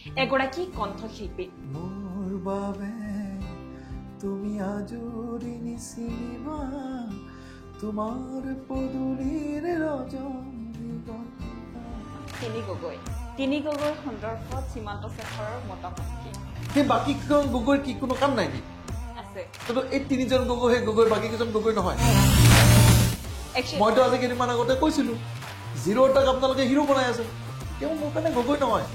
এগৰাকী কণ্ঠশিল্পী। মোৰ বাবে তুমি আজৰি নিচিনিবা তোমাৰ পদূলিৰ ৰজনীগন্ধা। তিনি গগৈ সন্দৰ্ভত সীমান্ত শেখৰৰ মতামত কি? সেই বাকী কেইজন গগৈৰ কি কোনো কাম নাই নেকি? আছে। এই তিনিজন গগৈ সেই গগৈ বাকী কেইজন গগৈ নহয়। মইতো আজি কেইদিনমান আগতে কৈছিলো 0টাক আপোনালোকে হিৰো বনাই আছে, তেওঁ মোৰ কাৰণে গগৈ নহয়।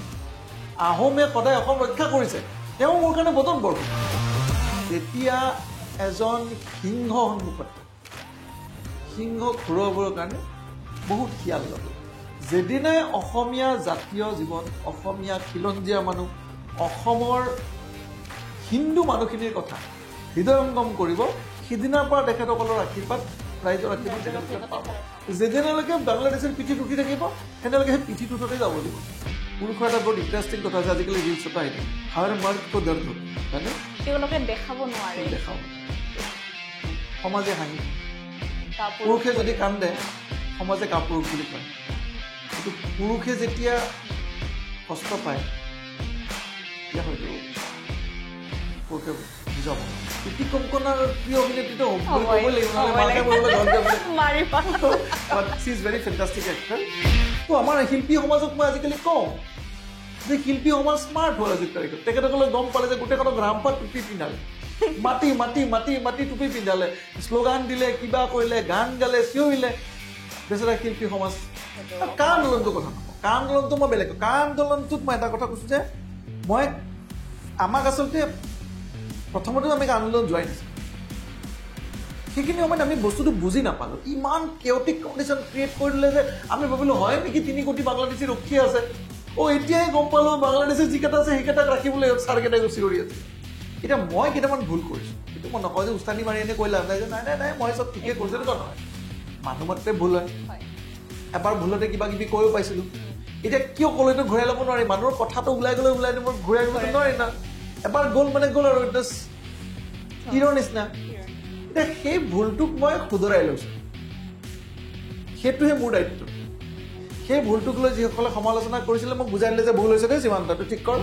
আহোমে সদায় অসম ৰক্ষা কৰিছে, তেওঁ মোৰ কাৰণে বদন বৰগোহাঁই। যেতিয়া এজন সিংহ সন্মুখত সিংহ ঘূৰাবৰ কাৰণে বহুত খিয়াল ল'ব। যেদিনাই অসমীয়া জাতীয় জীৱন, অসমীয়া খিলঞ্জীয়া মানুহ, অসমৰ হিন্দু মানুহখিনিৰ কথা হৃদয়ংগম কৰিব, সিদিনাৰ পৰা তেখেতসকলৰ আশীৰ্বাদ, ৰাইজৰ আশীৰ্বাদ তেখেতসকলে পাব। যেদিনালৈকে বাংলাদেশৰ পিঠিত উঠি থাকিব সেনেলৈকে সেই পিঠিত উঠতে যাব লাগিব। পুৰুষৰ এটা বৰ ইণ্টাৰেষ্টিং কথা আছে, আজিকালি ৰিলছত আহিলে হাৰ মাৰ্ক কো দৰ্দ হয়নে? তেওঁলোকে দেখাব নোৱাৰে। দেখাব সমাজে হাঁহি, পুৰুষে যদি কান্দে সমাজে কাপুৰুষ বুলি কয়, কিন্তু পুৰুষে যেতিয়া কষ্ট পায় তেতিয়া হয়তো পুৰুষে বুজাব। প্ৰীতি কংকনাৰ প্ৰিয় অভিনেত্ৰীটো ক'বই লাগিব, শ্বি ইজ ভেৰি ফেণ্টাষ্টিক এক্টৰ। তো আমাৰ শিল্পী সমাজক মই আজিকালি কওঁ যে শিল্পী সমাজ স্মাৰ্ট হ'ল আজিৰ তাৰিখত। তেখেতসকলে গম পালে যে গোটেইখনক ৰামপাত টুপি পিন্ধালে, মাতি মাতি মাতি মাতি টুপি পিন্ধালে, শ্লোগান দিলে, কিবা কৰিলে, গান গালে, চিঞৰিলে। বেচেৰা শিল্পী সমাজ। কা আন্দোলনটোৰ কথা নকওঁ, কা আন্দোলনটো মই বেলেগ। কা আন্দোলনটোত মই এটা কথা কৈছোঁ যে মই আমাক আচলতে প্ৰথমতে আমি আন্দোলন যোৱাই নাছিলোঁ। সেইখিনি সময়ত আমি বস্তুটো বুজি নাপালোঁ। ইমান কেঅটিক কণ্ডিশ্যন ক্ৰিয়েট কৰি দিলে যে আমি ভাবিলোঁ হয় নেকি 3 কোটি বাংলাদেশী ৰখি আছে। এতিয়াই গম পালোঁ বাংলাদেশে যিকেইটা আছে সেইকেইটাক ৰাখিবলৈ ছাৰকেইটাই চিঞৰি আছে। এতিয়া মই কেইটামান ভুল কৰিছোঁ, কিন্তু মই নকওঁ যে উস্তানি মাৰি এনে কৈ লাভ নাই যে নাই নাই নাই মই চব ঠিকেই কৰিছোঁ, তেনেকুৱা নহয়। মানুহ মাত্ৰে ভুল হয়। এবাৰ ভুলতে কিবা কিবি কৈও পাইছিলোঁ। এতিয়া কিয় ক'লৈতো ঘূৰাই ল'ব নোৱাৰি, মানুহৰ কথাটো ওলাই গ'লে ওলাই দিব, ঘূৰাই দিব নোৱাৰি না। এবাৰ গ'ল মানে গ'ল আৰু হিৰৰ নিচিনা। এতিয়া সেই ভুলটোক মই শুধৰাই লৈছোঁ, সেইটোহে মোৰ দায়িত্ব। সেই ভুলটোক লৈ যিসকলে সমালোচনা কৰিছিলে মোক বুজাই দিলে যে ভুল হৈছে দেই সীমান্তটো ঠিক কৰ।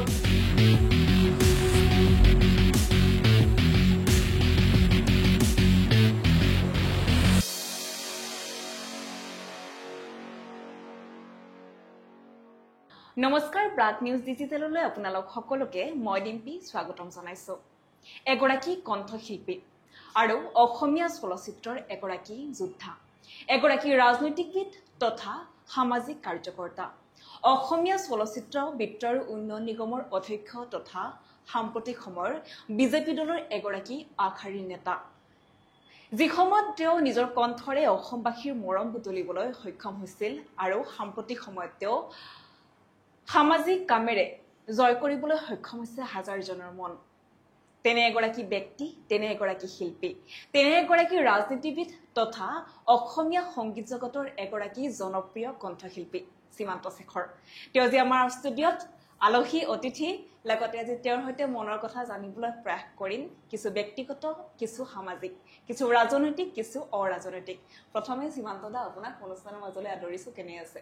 নমস্কাৰ, প্ৰাগ নিউজ ডিজিটেললৈ আপোনালোক সকলোকে মই ডিম্পী স্বাগতম জনাইছোঁ। এগৰাকী কণ্ঠশিল্পী আৰু অসমীয়া চলচ্চিত্ৰৰ এগৰাকী যোদ্ধা, এগৰাকী ৰাজনৈতিকবিদ তথা সামাজিক কাৰ্যকৰ্তা, অসমীয়া চলচ্চিত্ৰ বিত্ত আৰু উন্নয়ন নিগমৰ অধ্যক্ষ তথা সাম্প্ৰতিক সময়ৰ বিজেপি দলৰ এগৰাকী আগশাৰীৰ নেতা। যি সময়ত তেওঁ নিজৰ কণ্ঠৰে অসমবাসীৰ মৰম বুটলিবলৈ সক্ষম হৈছিল আৰু সাম্প্ৰতিক সময়ত তেওঁ সামাজিক কামেৰে জয় কৰিবলৈ সক্ষম হৈছে হাজাৰজনৰ মন। তেনে এগৰাকী ব্যক্তি, তেনে এগৰাকী শিল্পী, তেনে এগৰাকী ৰাজনীতিবিদ তথা অসমীয়া সংগীত জগতৰ এগৰাকী জনপ্ৰিয় কণ্ঠশিল্পী সীমান্ত শেখৰ। তেওঁ আজি আমাৰ ষ্টুডিঅ'ত আলহী অতিথি, লগতে আজি তেওঁৰ সৈতে মনৰ কথা জানিবলৈ প্ৰয়াস কৰিম। কিছু ব্যক্তিগত, কিছু সামাজিক, কিছু ৰাজনৈতিক, কিছু অৰাজনৈতিক। প্ৰথমে সীমান্ত দা, আপোনাক অনুষ্ঠানৰ মাজলৈ আদৰিছোঁ। কেনে আছে?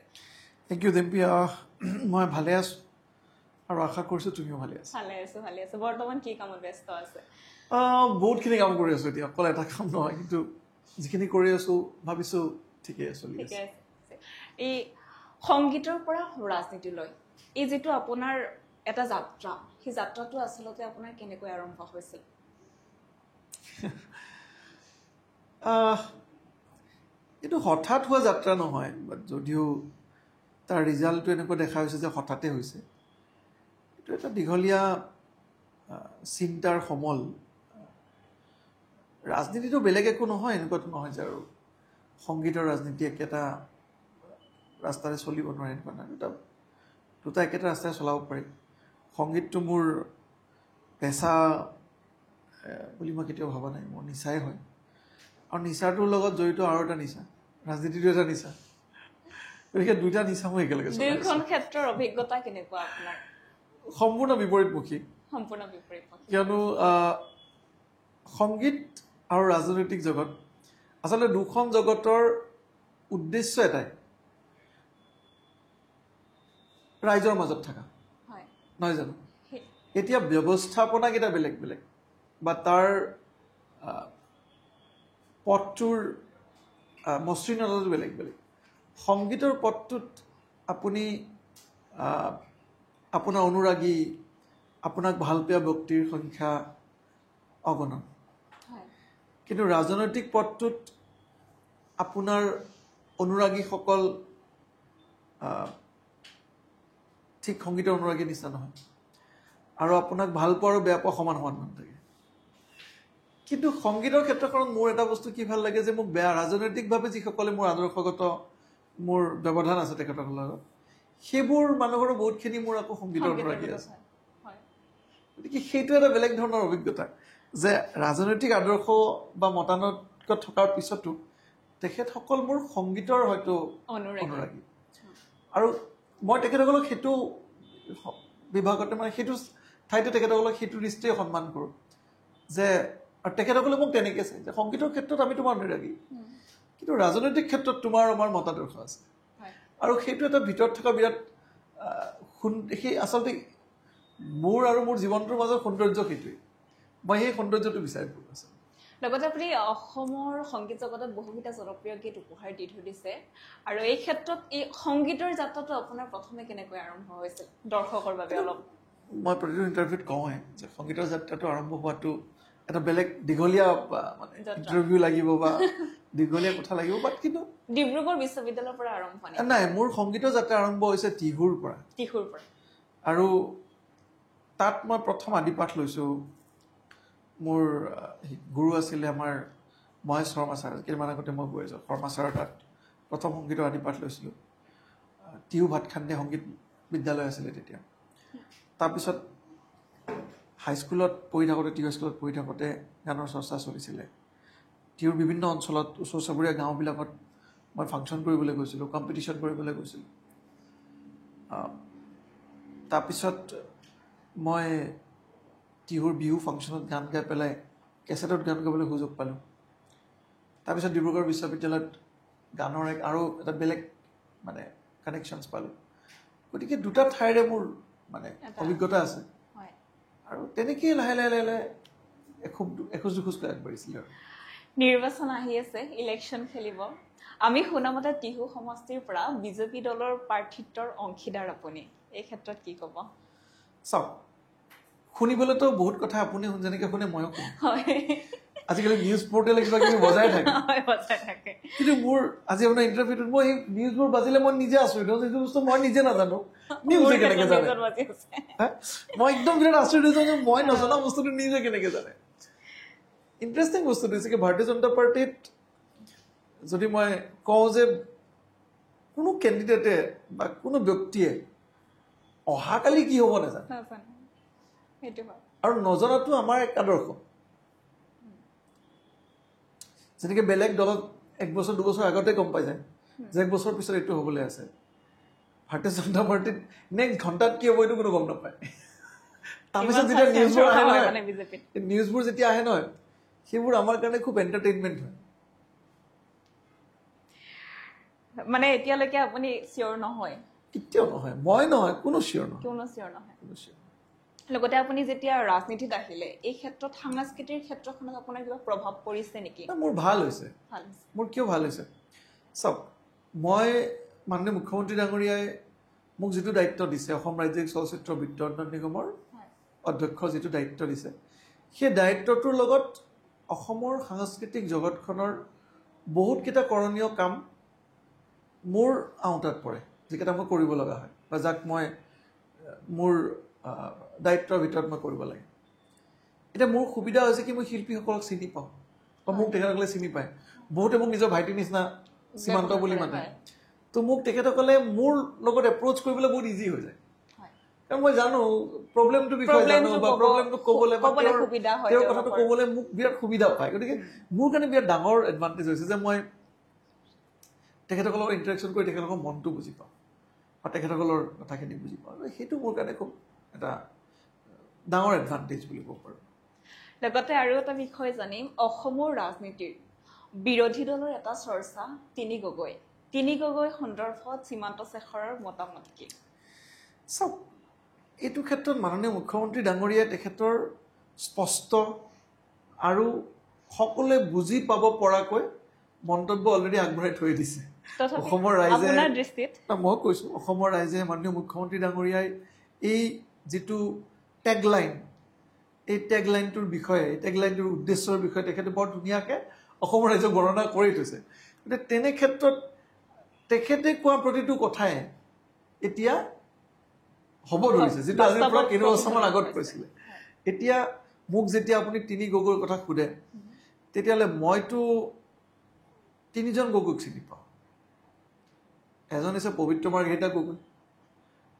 Thank you Dimpi. মই ভালে আছোঁ আৰু আশা কৰিছোঁ তুমিও ভালে আছা। ভালে আছোঁ। বৰ্তমান কি কামত ব্যস্ত আছে? বহুতখিনি কাম কৰি আছোঁ এতিয়া, অকল এটা কাম নহয়, কিন্তু যিখিনি কৰি আছোঁ ভাবিছোঁ ঠিকেই চলি আছে। এই সংগীতৰ পৰা ৰাজনীতিলৈ এই যিটো আপোনাৰ এটা যাত্ৰা, সেই যাত্ৰাটো আচলতে আপোনাৰ কেনেকৈ আৰম্ভ হৈছিল? এইটো হঠাৎ হোৱা যাত্ৰা নহয়, বাট যদিও তাৰ ৰিজাল্টটো এনেকুৱা দেখা হৈছে যে হঠাতে হৈছে। এইটো এটা দীঘলীয়া চিন্তাৰ সমল। ৰাজনীতিটো বেলেগ একো নহয়, এনেকুৱাতো নহয় যে আৰু সংগীতৰ ৰাজনীতি একেটা ৰাস্তাৰে চলিব নোৱাৰে, এনেকুৱা নাই। দুটা একেটা ৰাস্তাৰে চলাব পাৰি। সংগীতটো মোৰ পেচা বুলি মই কেতিয়াও ভবা নাই, মোৰ নিচাই হয়। আৰু নিচাটোৰ লগত জড়িত আৰু এটা নিচা, ৰাজনীতিটো এটা নিচা। গতিকে দুইটা নিচা মই একেলগে চলাই আছোঁ। দুয়োখন ক্ষেত্ৰৰ অভিজ্ঞতা কেনেকুৱা আপোনাৰ? সম্পূৰ্ণ বিপৰীতমুখী। কিয়নো সংগীত আৰু ৰাজনৈতিক জগত আচলতে দুখন জগতৰ উদ্দেশ্য এটাই, ৰাইজৰ মাজত থকা। নহয় জানো এতিয়া ব্যৱস্থাপনাকেইটা বেলেগ বেলেগ বা তাৰ পথটোৰ মসৃণতাটো বেলেগ বেলেগ সংগীতৰ পথটোত আপুনি আপোনাৰ অনুৰাগী আপোনাক ভাল পোৱা ব্যক্তিৰ সংখ্যা অগণন কিন্তু ৰাজনৈতিক পথটোত আপোনাৰ অনুৰাগীসকল ঠিক সংগীতৰ অনুৰাগীৰ নিচিনা নহয় আৰু আপোনাক ভাল পোৱা আৰু বেয়া পোৱা সমান সমান মানুহ থাকে কিন্তু সংগীতৰ ক্ষেত্ৰখনত মোৰ এটা বস্তু কি ভাল লাগে যে মোক বেয়া ৰাজনৈতিকভাৱে যিসকলে মোৰ আদৰ্শগত মোৰ ব্যৱধান আছে তেখেতসকলৰ লগত সেইবোৰ মানুহৰো বহুতখিনি মোৰ আকৌ সংগীতৰ অনুৰাগী আছে গতিকে সেইটো এটা বেলেগ ধৰণৰ অভিজ্ঞতা যে ৰাজনৈতিক আদৰ্শ বা মতানৈক্য থকাৰ পিছতো তেখেতসকল মোৰ সংগীতৰ হয়তো অনুৰাগী আৰু মই তেখেতসকলক সেইটো বিভাগতে মানে সেইটো ঠাইতে তেখেতসকলক সেইটো দৃষ্টিৰে সন্মান কৰোঁ যে আৰু তেখেতসকলে মোক তেনেকৈ চায় যে সংগীতৰ ক্ষেত্ৰত আমি তোমাৰ অনুৰাগী কিন্তু ৰাজনৈতিক ক্ষেত্ৰত তোমাৰ আমাৰ মতাদৰ্শ আছে আৰু সেইটো এটা ভিতৰত থকা বিৰাট সেই আচলতে মোৰ আৰু মোৰ জীৱনটোৰ মাজৰ সৌন্দৰ্য সেইটোৱেই মই সেই সৌন্দৰ্যটো বিচাৰি ফুৰোঁ আছে লগতে আপুনি অসমৰ সংগীত জগতত বহুকেইটা জনপ্ৰিয় গীত উপহাৰ দি থৈ দিছে আৰু এই ক্ষেত্ৰত এই সংগীতৰ যাত্ৰাটো আপোনাৰ প্ৰথমে কেনেকৈ আৰম্ভ হৈছিল দৰ্শকৰ বাবে অলপ মই প্ৰতিটো ইণ্টাৰভিউত কওঁহে যে সংগীতৰ যাত্ৰাটো আৰম্ভ হোৱাটো এটা বেলেগ দীঘলীয়া মানে ইণ্টাৰভিউ লাগিব বা দীঘলীয়া কথা লাগিব বাট কিন্তু ডিব্ৰুগড় বিশ্ববিদ্যালয়ৰ পৰা আৰম্ভণি নাই মোৰ সংগীতৰ যাত্ৰা আৰম্ভ হৈছে টিহুৰ পৰা আৰু তাত মই প্ৰথম আদিপাঠ লৈছোঁ মোৰ গুৰু আছিলে আমাৰ মহেশ শৰ্মা ছাৰ কেইদিনমান আগতে মই গৈ আছোঁ শৰ্মা ছাৰৰ তাত প্ৰথম সংগীতৰ আদিপাঠ লৈছিলোঁ টিহু ভাতখান্দে সংগীত বিদ্যালয় আছিলে তেতিয়া তাৰপিছত হাইস্কুলত পঢ়ি থাকোঁতে টিহু হাইস্কুলত পঢ়ি থাকোঁতে গানৰ চৰ্চা চলিছিলে টিহুৰ বিভিন্ন অঞ্চলত ওচৰ চুবুৰীয়া গাঁওবিলাকত মই ফাংচন কৰিবলৈ গৈছিলোঁ কম্পিটিশ্যন কৰিবলৈ গৈছিলোঁ তাৰপিছত মই টিহুৰ বিহু ফাংচনত গান গাই পেলাই কেছেটত গান গাবলৈ সুযোগ পালোঁ তাৰপিছত ডিব্ৰুগড় বিশ্ববিদ্যালয়ত গানৰ এক আৰু এটা বেলেগ মানে কানেকশ্যনছ পালোঁ গতিকে দুটা ঠাইৰে মোৰ মানে অভিজ্ঞতা আছে আৰু তেনেকেই লাহে লাহে লাহে লাহে এখোজ দুখোজকৈ আগবাঢ়িছিলে আৰু নিৰ্বাচন আহি আছে ইলেকশ্যন খেলিব আমি শুনামতে টিহু সমষ্টিৰ পৰা বিজেপি দলৰ প্ৰাৰ্থিত্বৰ অংশীদাৰ আপুনি এই ক্ষেত্ৰত কি ক'ব চাওক শুনিবলৈতো বহুত কথা আপুনি যেনেকৈ শুনে ময়ো শুনো আজিকালি নিউজ পৰ্টেলে কিবা কিবি বজাই থাকে কিন্তু মোৰ আজি আপোনাৰ ইণ্টাৰভিউটোত মই সেই নিউজবোৰ বাজিলে মই নিজে আচৰিত হওঁ যিটো বস্তু মই নিজে নাজানো নিউজে কেনেকৈ জানে মই একদম বিৰাট আচৰিত হৈছোঁ যে মই নজনা বস্তুটো নিজে কেনেকৈ জানে ইণ্টাৰেষ্টিং বস্তুটো হৈছে কি ভাৰতীয় জনতা পাৰ্টীত যদি মই কওঁ যে কোনো কেণ্ডিডেটে বা কোনো ব্যক্তিয়ে অহাকালি কি হ'ব নাজানে আৰু নজনাটো আমাৰ এক আদৰ্শ যেনেকৈ বেলেগ দলত 1 বছৰ 2 বছৰ আগতে গম পাই যায় যে 1 বছৰ পিছত এইটো হ'বলৈ আছে ভাৰতীয় জনতা পাৰ্টীত নেক্সট ঘণ্টাত কি হ'ব এইটো কোনো গম নাপায় তাৰপিছত যেতিয়া নিউজবোৰ আহে নহয় নিউজবোৰ যেতিয়া আহে নহয় সেইবোৰ আমাৰ কাৰণে খুব এণ্টাৰটেইনমেণ্ট হয় মানে এতিয়ালৈকে আপুনি চিয়ৰ নহয় কেতিয়াও নহয় মই নহয় কোনো চিয়ৰ নহয় লগতে আপুনি যেতিয়া ৰাজনীতিত আহিলে এই ক্ষেত্ৰত সাংস্কৃতিক ক্ষেত্ৰখনত আপোনাৰ কিবা প্ৰভাৱ পৰিছে নেকি মোৰ ভাল হৈছে মোৰ কিয় ভাল হৈছে চাওক মই মাননীয় মুখ্যমন্ত্ৰী ডাঙৰীয়াই মোক যিটো দায়িত্ব দিছে অসম ৰাজ্যিক চলচ্চিত্ৰ বিতৰণ নিগমৰ অধ্যক্ষ যিটো দায়িত্ব দিছে সেই দায়িত্বটোৰ লগত অসমৰ সাংস্কৃতিক জগতখনৰ বহুতকেইটা কৰণীয় কাম মোৰ আওতাত পৰে যিকেইটা মই কৰিব লগা হয় বা যাক মই মোৰ দায়িত্বৰ ভিতৰত মই কৰিব লাগে এতিয়া মোৰ সুবিধা হৈছে কি মই শিল্পীসকলক চিনি পাওঁ বা মোক তেখেতসকলে চিনি পায় বহুতে মোক নিজৰ ভাইটিৰ নিচিনা সীমান্ত বুলি মাতে তো মোক তেখেতসকলে মোৰ লগত এপ্ৰ'চ কৰিবলৈ বহুত ইজি হৈ যায় কাৰণ মই জানো প্ৰব্লেমটোৰ বিষয়ে জানো বা প্ৰব্লেমটো ক'বলৈ বা তেওঁৰ কথাটো ক'বলৈ মোক বিৰাট সুবিধা পায় গতিকে মোৰ কাৰণে বিৰাট ডাঙৰ এডভান্টেজ হৈছে যে মই তেখেতসকলৰ ইণ্টাৰেকশ্যন কৰি তেখেতসকলৰ মনটো বুজি পাওঁ বা তেখেতসকলৰ কথাখিনি বুজি পাওঁ সেইটো মোৰ কাৰণে খুব এটা ডাঙৰ এডভান্টেজ বুলি ক'ব পাৰোঁ লগতে আৰু এটা বিষয় জানিম অসমৰ ৰাজনীতিৰ বিৰোধী দলৰ এটা চৰ্চা তিনি গগৈ সন্দৰ্ভত সীমান্ত শেখৰৰ মতামত কি চাওক এইটো ক্ষেত্ৰত মাননীয় মুখ্যমন্ত্ৰী ডাঙৰীয়াই তেখেতৰ স্পষ্ট আৰু সকলোৱে বুজি পাব পৰাকৈ মন্তব্য অলৰেডি আগবঢ়াই থৈ দিছে অসমৰ ৰাইজে মই কৈছোঁ অসমৰ ৰাইজে মাননীয় মুখ্যমন্ত্ৰী ডাঙৰীয়াই এই যিটো টেগলাইন এই টেগলাইনটোৰ বিষয়ে এই টেগলাইনটোৰ উদ্দেশ্যৰ বিষয়ে তেখেতে বৰ ধুনীয়াকৈ অসমৰ ৰাইজক বৰ্ণনা কৰি থৈছে গতিকে তেনে ক্ষেত্ৰত তেখেতে কোৱা প্ৰতিটো কথাই এতিয়া হ'ব ধৰিছে যিটো আজিৰ পৰা কেইবছৰমান আগত কৈছিলে এতিয়া মোক যেতিয়া আপুনি 3 গগৈৰ কথা সোধে তেতিয়াহ'লে মইতো 3জন গগৈক চিনি পাওঁ এজন হৈছে পবিত্ৰ মাৰ্ঘেৰিটা গগৈ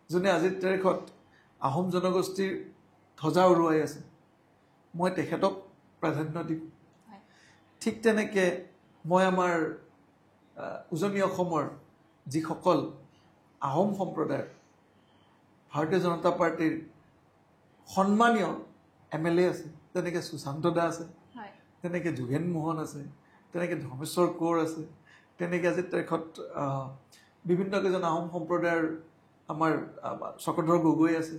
যোনে আজিৰ তাৰিখত আহোম জনগোষ্ঠীৰ ধ্বজা উৰুৱাই আছে মই তেখেতক প্ৰাধান্য দিম ঠিক তেনেকৈ মই আমাৰ উজনি অসমৰ যিসকল আহোম সম্প্ৰদায়ৰ ভাৰতীয় জনতা পাৰ্টীৰ সন্মানীয় MLA আছে তেনেকৈ সুশান্ত দা আছে তেনেকৈ যোগেন মোহন আছে তেনেকৈ ধৰ্মেশ্বৰ কোঁৱৰ আছে তেনেকৈ আজিৰ তাৰিখত বিভিন্ন কেইজন আহোম সম্প্ৰদায়ৰ আমাৰ চক্ৰধৰ গগৈ আছে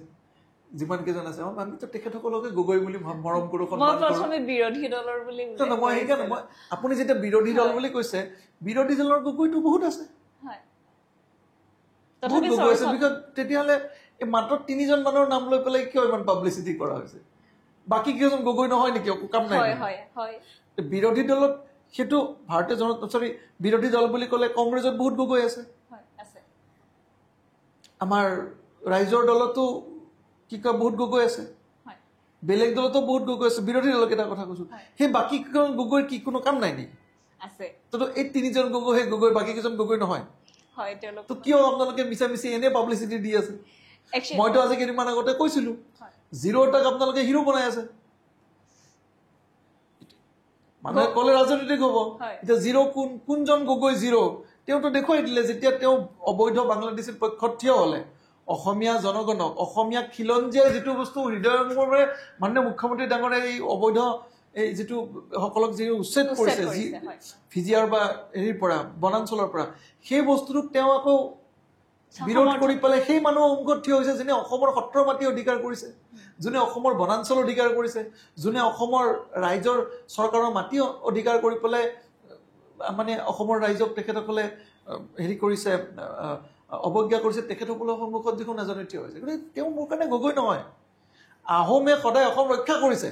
যিমান কেইজন আছে আমিতো তেখেতসকলকে গগৈ বুলি মৰম কৰোঁ বিৰোধী দলৰ বুলি মই সেইকাৰণে মই আপুনি যেতিয়া বিৰোধী দল বুলি কৈছে বিৰোধী দলৰ গগৈটো বহুত আছে বহুত গগৈ আছে তেতিয়াহ'লে এই মাত্ৰ 3জন মানুহৰ নাম লৈ পেলাই কিয় ইমান পাব্লিচিটি কৰা হৈছে বাকী কেইজন গগৈ নহয় নেকি একো কাম নাই বিৰোধী দলত সেইটো ভাৰতীয় জনতা বিৰোধী দল বুলি ক'লে কংগ্ৰেছত বহুত গগৈ আছে আমাৰ ৰাইজৰ দলতো কি কয় বহুত গগৈ আছে বেলেগ দলতো বহুত গগৈ আছে বিৰোধী দলক এটা কথা কৈছোঁ সেই বাকী কেইজন গগৈৰ কি কোনো কাম নাই নেকি তো এই 3জন গগৈ সেই গগৈ বাকী কেইজন গগৈ নহয় তো কিয় আপোনালোকে মিছামিছি এনে পাব্লিচিটি দি আছে মইতো আজি কেইদিনমান আগতে কৈছিলোঁ 0টাক আপোনালোকে হিৰো বনাই আছে মানুহে ক'লে ৰাজনীতিক হ'ব এতিয়া 0 কোনজন গগৈ 0 তেওঁতো দেখুৱাই দিলে যেতিয়া তেওঁ অবৈধ বাংলাদেশীৰ পক্ষত থিয় হ'লে অসমীয়া জনগণক অসমীয়া খিলঞ্জীয়াই যিটো বস্তু হৃদয়ংগমৰে মাননীয় মুখ্যমন্ত্ৰী ডাঙৰে এই অবৈধ এই যিটো সকলক যি উচ্ছেদ কৰিছে যি ফিজিয়াৰ বা হেৰিৰ পৰা বনাঞ্চলৰ পৰা সেই বস্তুটোক তেওঁ আকৌ বিৰোধ কৰি পেলাই সেই মানুহ অংগত থিয় হৈছে যোনে অসমৰ সত্ৰ মাটি অধিকাৰ কৰিছে যোনে অসমৰ বনাঞ্চল অধিকাৰ কৰিছে যোনে অসমৰ ৰাইজৰ চৰকাৰৰ মাটি অধিকাৰ কৰি পেলাই মানে অসমৰ ৰাইজক তেখেতসকলে হেৰি কৰিছে অৱজ্ঞা কৰিছে তেখেতসকলৰ সন্মুখত দেখোন এজনে থিয় হৈছে গতিকে তেওঁ মোৰ কাৰণে গগৈ নহয় আহোমে সদায় অসম ৰক্ষা কৰিছে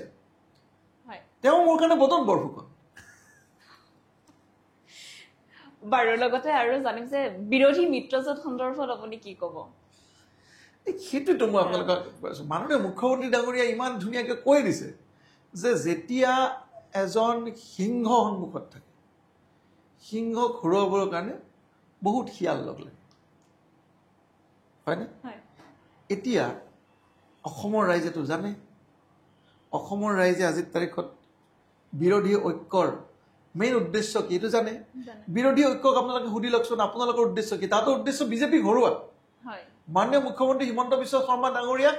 তেওঁ মোৰ কাৰণে বদন বৰফুকন বাৰু লগতে আৰু জানিম যে বিৰোধী মিত্ৰজোঁট সন্দৰ্ভত আপুনি কি ক'ব সেইটোতো মই আপোনালোকক কৈছোঁ মাননীয় মুখ্যমন্ত্ৰী ডাঙৰীয়া ইমান ধুনীয়াকৈ কৈ দিছে যে যেতিয়া এজন সিংহ সন্মুখত থাকে সিংহক হৰুৱাবৰ কাৰণে বহুত শিয়াল লগ লাগে হয়নে এতিয়া অসমৰ ৰাইজেতো জানে অসমৰ ৰাইজে আজিৰ তাৰিখত বিৰোধী ঐক্যৰ মেইন উদ্দেশ্য কি এইটো জানে বিৰোধী ঐক্যক আপোনালোকে সুধি লওকচোন আপোনালোকৰ উদ্দেশ্য কি তাহাঁতৰ উদ্দেশ্য বিজেপিক হৰুৱা মাননীয় মুখ্যমন্ত্ৰী হিমন্ত বিশ্ব শৰ্মা ডাঙৰীয়াক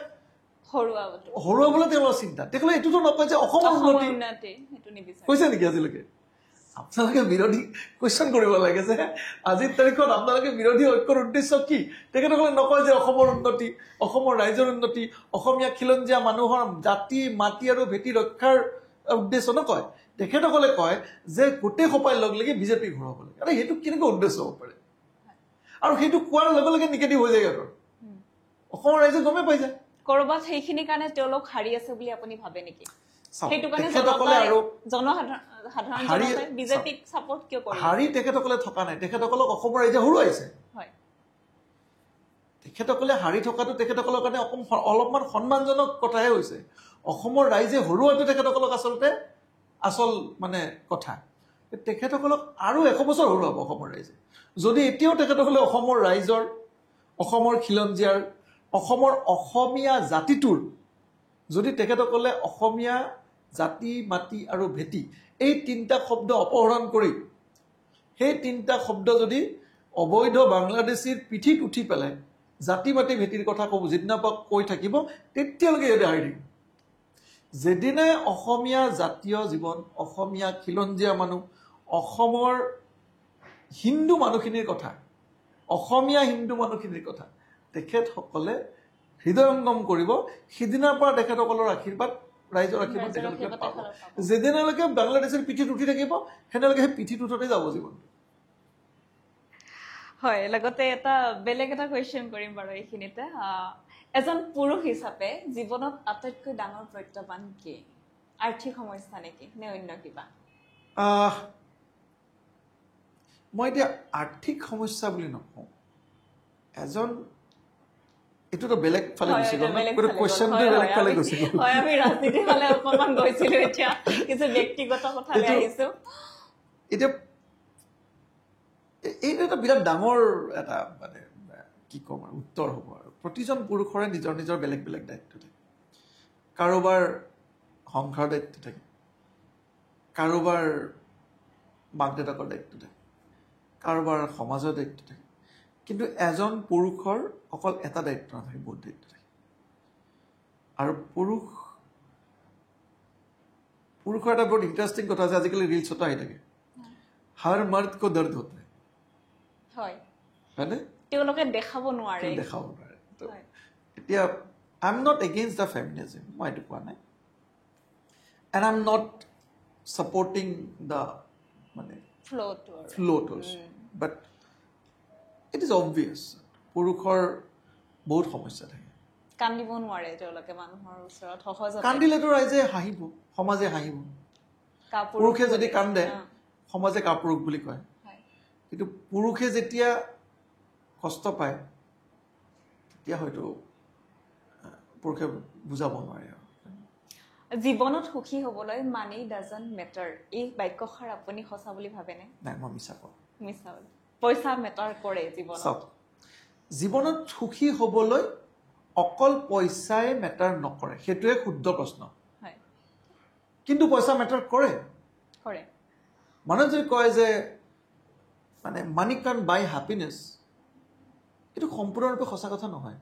হৰুৱাবলৈ তেওঁলোকৰ চিন্তা তেখেতে এইটোতো নকয় যে অসমৰ উন্নতি কৈছে নেকি আজিলৈকে আপোনালোকে বিৰোধী কুৱেশ্যন কৰিব লাগে যে আজিৰ তাৰিখত আপোনালোকে বিৰোধী ঐক্যৰ উদ্দেশ্য কি তেখেতসকলে নকয় যে অসমৰ উন্নতি অসমৰ ৰাইজৰ উন্নতি অসমীয়া খিলঞ্জীয়া মানুহৰ জাতি মাটি আৰু ভেটি ৰক্ষাৰ উদ্দেশ্য নকয় তেখেতসকলে কয় যে গোটেই সোপাই লগ লাগি বিজেপিক ঘূৰাব লাগে আৰু সেইটো কেনেকুৱা উদ্দেশ্য হ'ব পাৰে আৰু সেইটো কোৱাৰ লগে লগে নিগেটিভ হৈ যায় আৰু অসমৰ ৰাইজে গমেই পাই যায় ক'ৰবাত সেইখিনিৰ কাৰণে তেওঁলোক হাৰি আছে বুলি আপুনি ভাবে নেকি সেইটো কাৰণে জনসাধাৰণ বিজেপিক সাপোৰ্ট কিয় কৰে হাৰি তেখেতসকলে থকা নাই তেখেতসকলক অসমৰ ৰাইজে হৰুৱাইছে তেখেতসকলে হাৰি থকাটো তেখেতসকলৰ কাৰণে অলপমান সন্মানজনক কথাহে হৈছে অসমৰ ৰাইজে হৰুৱাটো তেখেতসকলক আচলতে আচল মানে কথা তেখেতসকলক আৰু 100 বছৰ হৰুৱাব অসমৰ ৰাইজে যদি এতিয়াও তেখেতসকলে অসমৰ ৰাইজৰ অসমৰ খিলঞ্জীয়াৰ অসমৰ অসমীয়া জাতিটোৰ যদি তেখেতসকলে অসমীয়া জাতি মাটি আৰু ভেটি এই 3টা শব্দ অপহৰণ কৰি সেই 3টা শব্দ যদি অবৈধ বাংলাদেশীৰ পিঠিত উঠি পেলাই জাতি মাটি ভেটিৰ কথা ক'ব যিদিনা কৈ থাকিব তেতিয়ালৈকে সিহঁতে হাৰি থাকিব যেদিনাই অসমীয়া জাতীয় জীৱন অসমীয়া খিলঞ্জীয়া মানুহ অসমৰ হিন্দু মানুহখিনিৰ কথা অসমীয়া হিন্দু মানুহখিনিৰ কথা তেখেতসকলে হৃদয়ংগম কৰিব সিদিনাৰ পৰা তেখেতসকলৰ আশীৰ্বাদ ৰাইজৰ আশীৰ্বাদ তেখেতলোকে পাব যেদিনালৈকে বাংলাদেশৰ পিঠিত উঠি থাকিব সেনেলৈকে সেই পিঠিত উঠতে যাব জীৱনটো হয় লগতে এটা বেলেগ এটা কুৱেশ্যন কৰিম বাৰু এইখিনিতে এজন পুৰুষ হিচাপে জীৱনত আটাইতকৈ ডাঙৰ প্ৰত্যাহ্বান কি আৰ্থিক সমস্যা নেকি নে অন্য কিবা মই এতিয়া আৰ্থিক সমস্যা বুলি নকওঁ এজন এটোতো বেলেগ ফালে গুচি গ'ল কিন্তু কুৱেশ্যনটো বেলেগ ফালে গুচি গ'ল হয় আমি ৰাজনীতিৰ ফালে অকণমান গৈছিলোঁ এতিয়া কিছু ব্যক্তিগত কথালৈ আহিছোঁ এতিয়া এইটো এটা বিৰাট ডাঙৰ এটা মানে কি ক'ম আৰু উত্তৰ হ'ব আৰু প্ৰতিজন পুৰুষৰে নিজৰ নিজৰ বেলেগ বেলেগ দায়িত্ব থাকে কাৰোবাৰ সংসাৰৰ দায়িত্ব থাকে কাৰোবাৰ মাক দেউতাকৰ দায়িত্ব থাকে কাৰোবাৰ সমাজৰ দায়িত্ব থাকে কিন্তু এজন পুৰুষৰ অকল এটা দায়িত্ব নাথাকে বহুত দায়িত্ব থাকে আৰু পুৰুষৰ এটা বহুত ইণ্টাৰেষ্টিং কথা আছে আজিকালি ৰিলছত আহি থাকে হৰ মৰ্দ কো দৰ্দ হোতা হয় হয়নে তেওঁলোকে দেখাব নোৱাৰে এতিয়া I am not against the feminism মই এইটো কোৱা নাই and I am not supporting the মানে ফ্ল'ট also but it is obvious পুৰুষৰ বহুত সমস্যা থাকে কান্দিব নোৱাৰে তেওঁলোকে মানুহৰ ওচৰত সহজতে কান্দিলেতো ৰাইজে হাঁহিব সমাজে হাঁহিব পুৰুষে যদি কান্দে সমাজে কাপুৰুষ বুলি কয় কিন্তু পুৰুষে যেতিয়া কষ্ট পায় তেতিয়া হয়তো পুৰুষে বুজাব নোৱাৰে জীৱনত সুখী হ'বলৈ মানি ডাজন্ট মেটাৰ এই বাক্যষাৰ আপুনি সঁচা বুলি ভাবেনে নাই মই মিছা কওঁ মিছা পইচা মেটাৰ কৰে জীৱনত জীৱনত সুখী হ'বলৈ অকল পইচাই মেটাৰ নকৰে সেইটোৱে শুদ্ধ প্ৰশ্ন কিন্তু পইচা মেটাৰ কৰে মানুহে যদি কয় যে মানে মানি কান বাই হেপিনেছ এইটো সম্পূৰ্ণৰূপে সঁচা কথা নহয়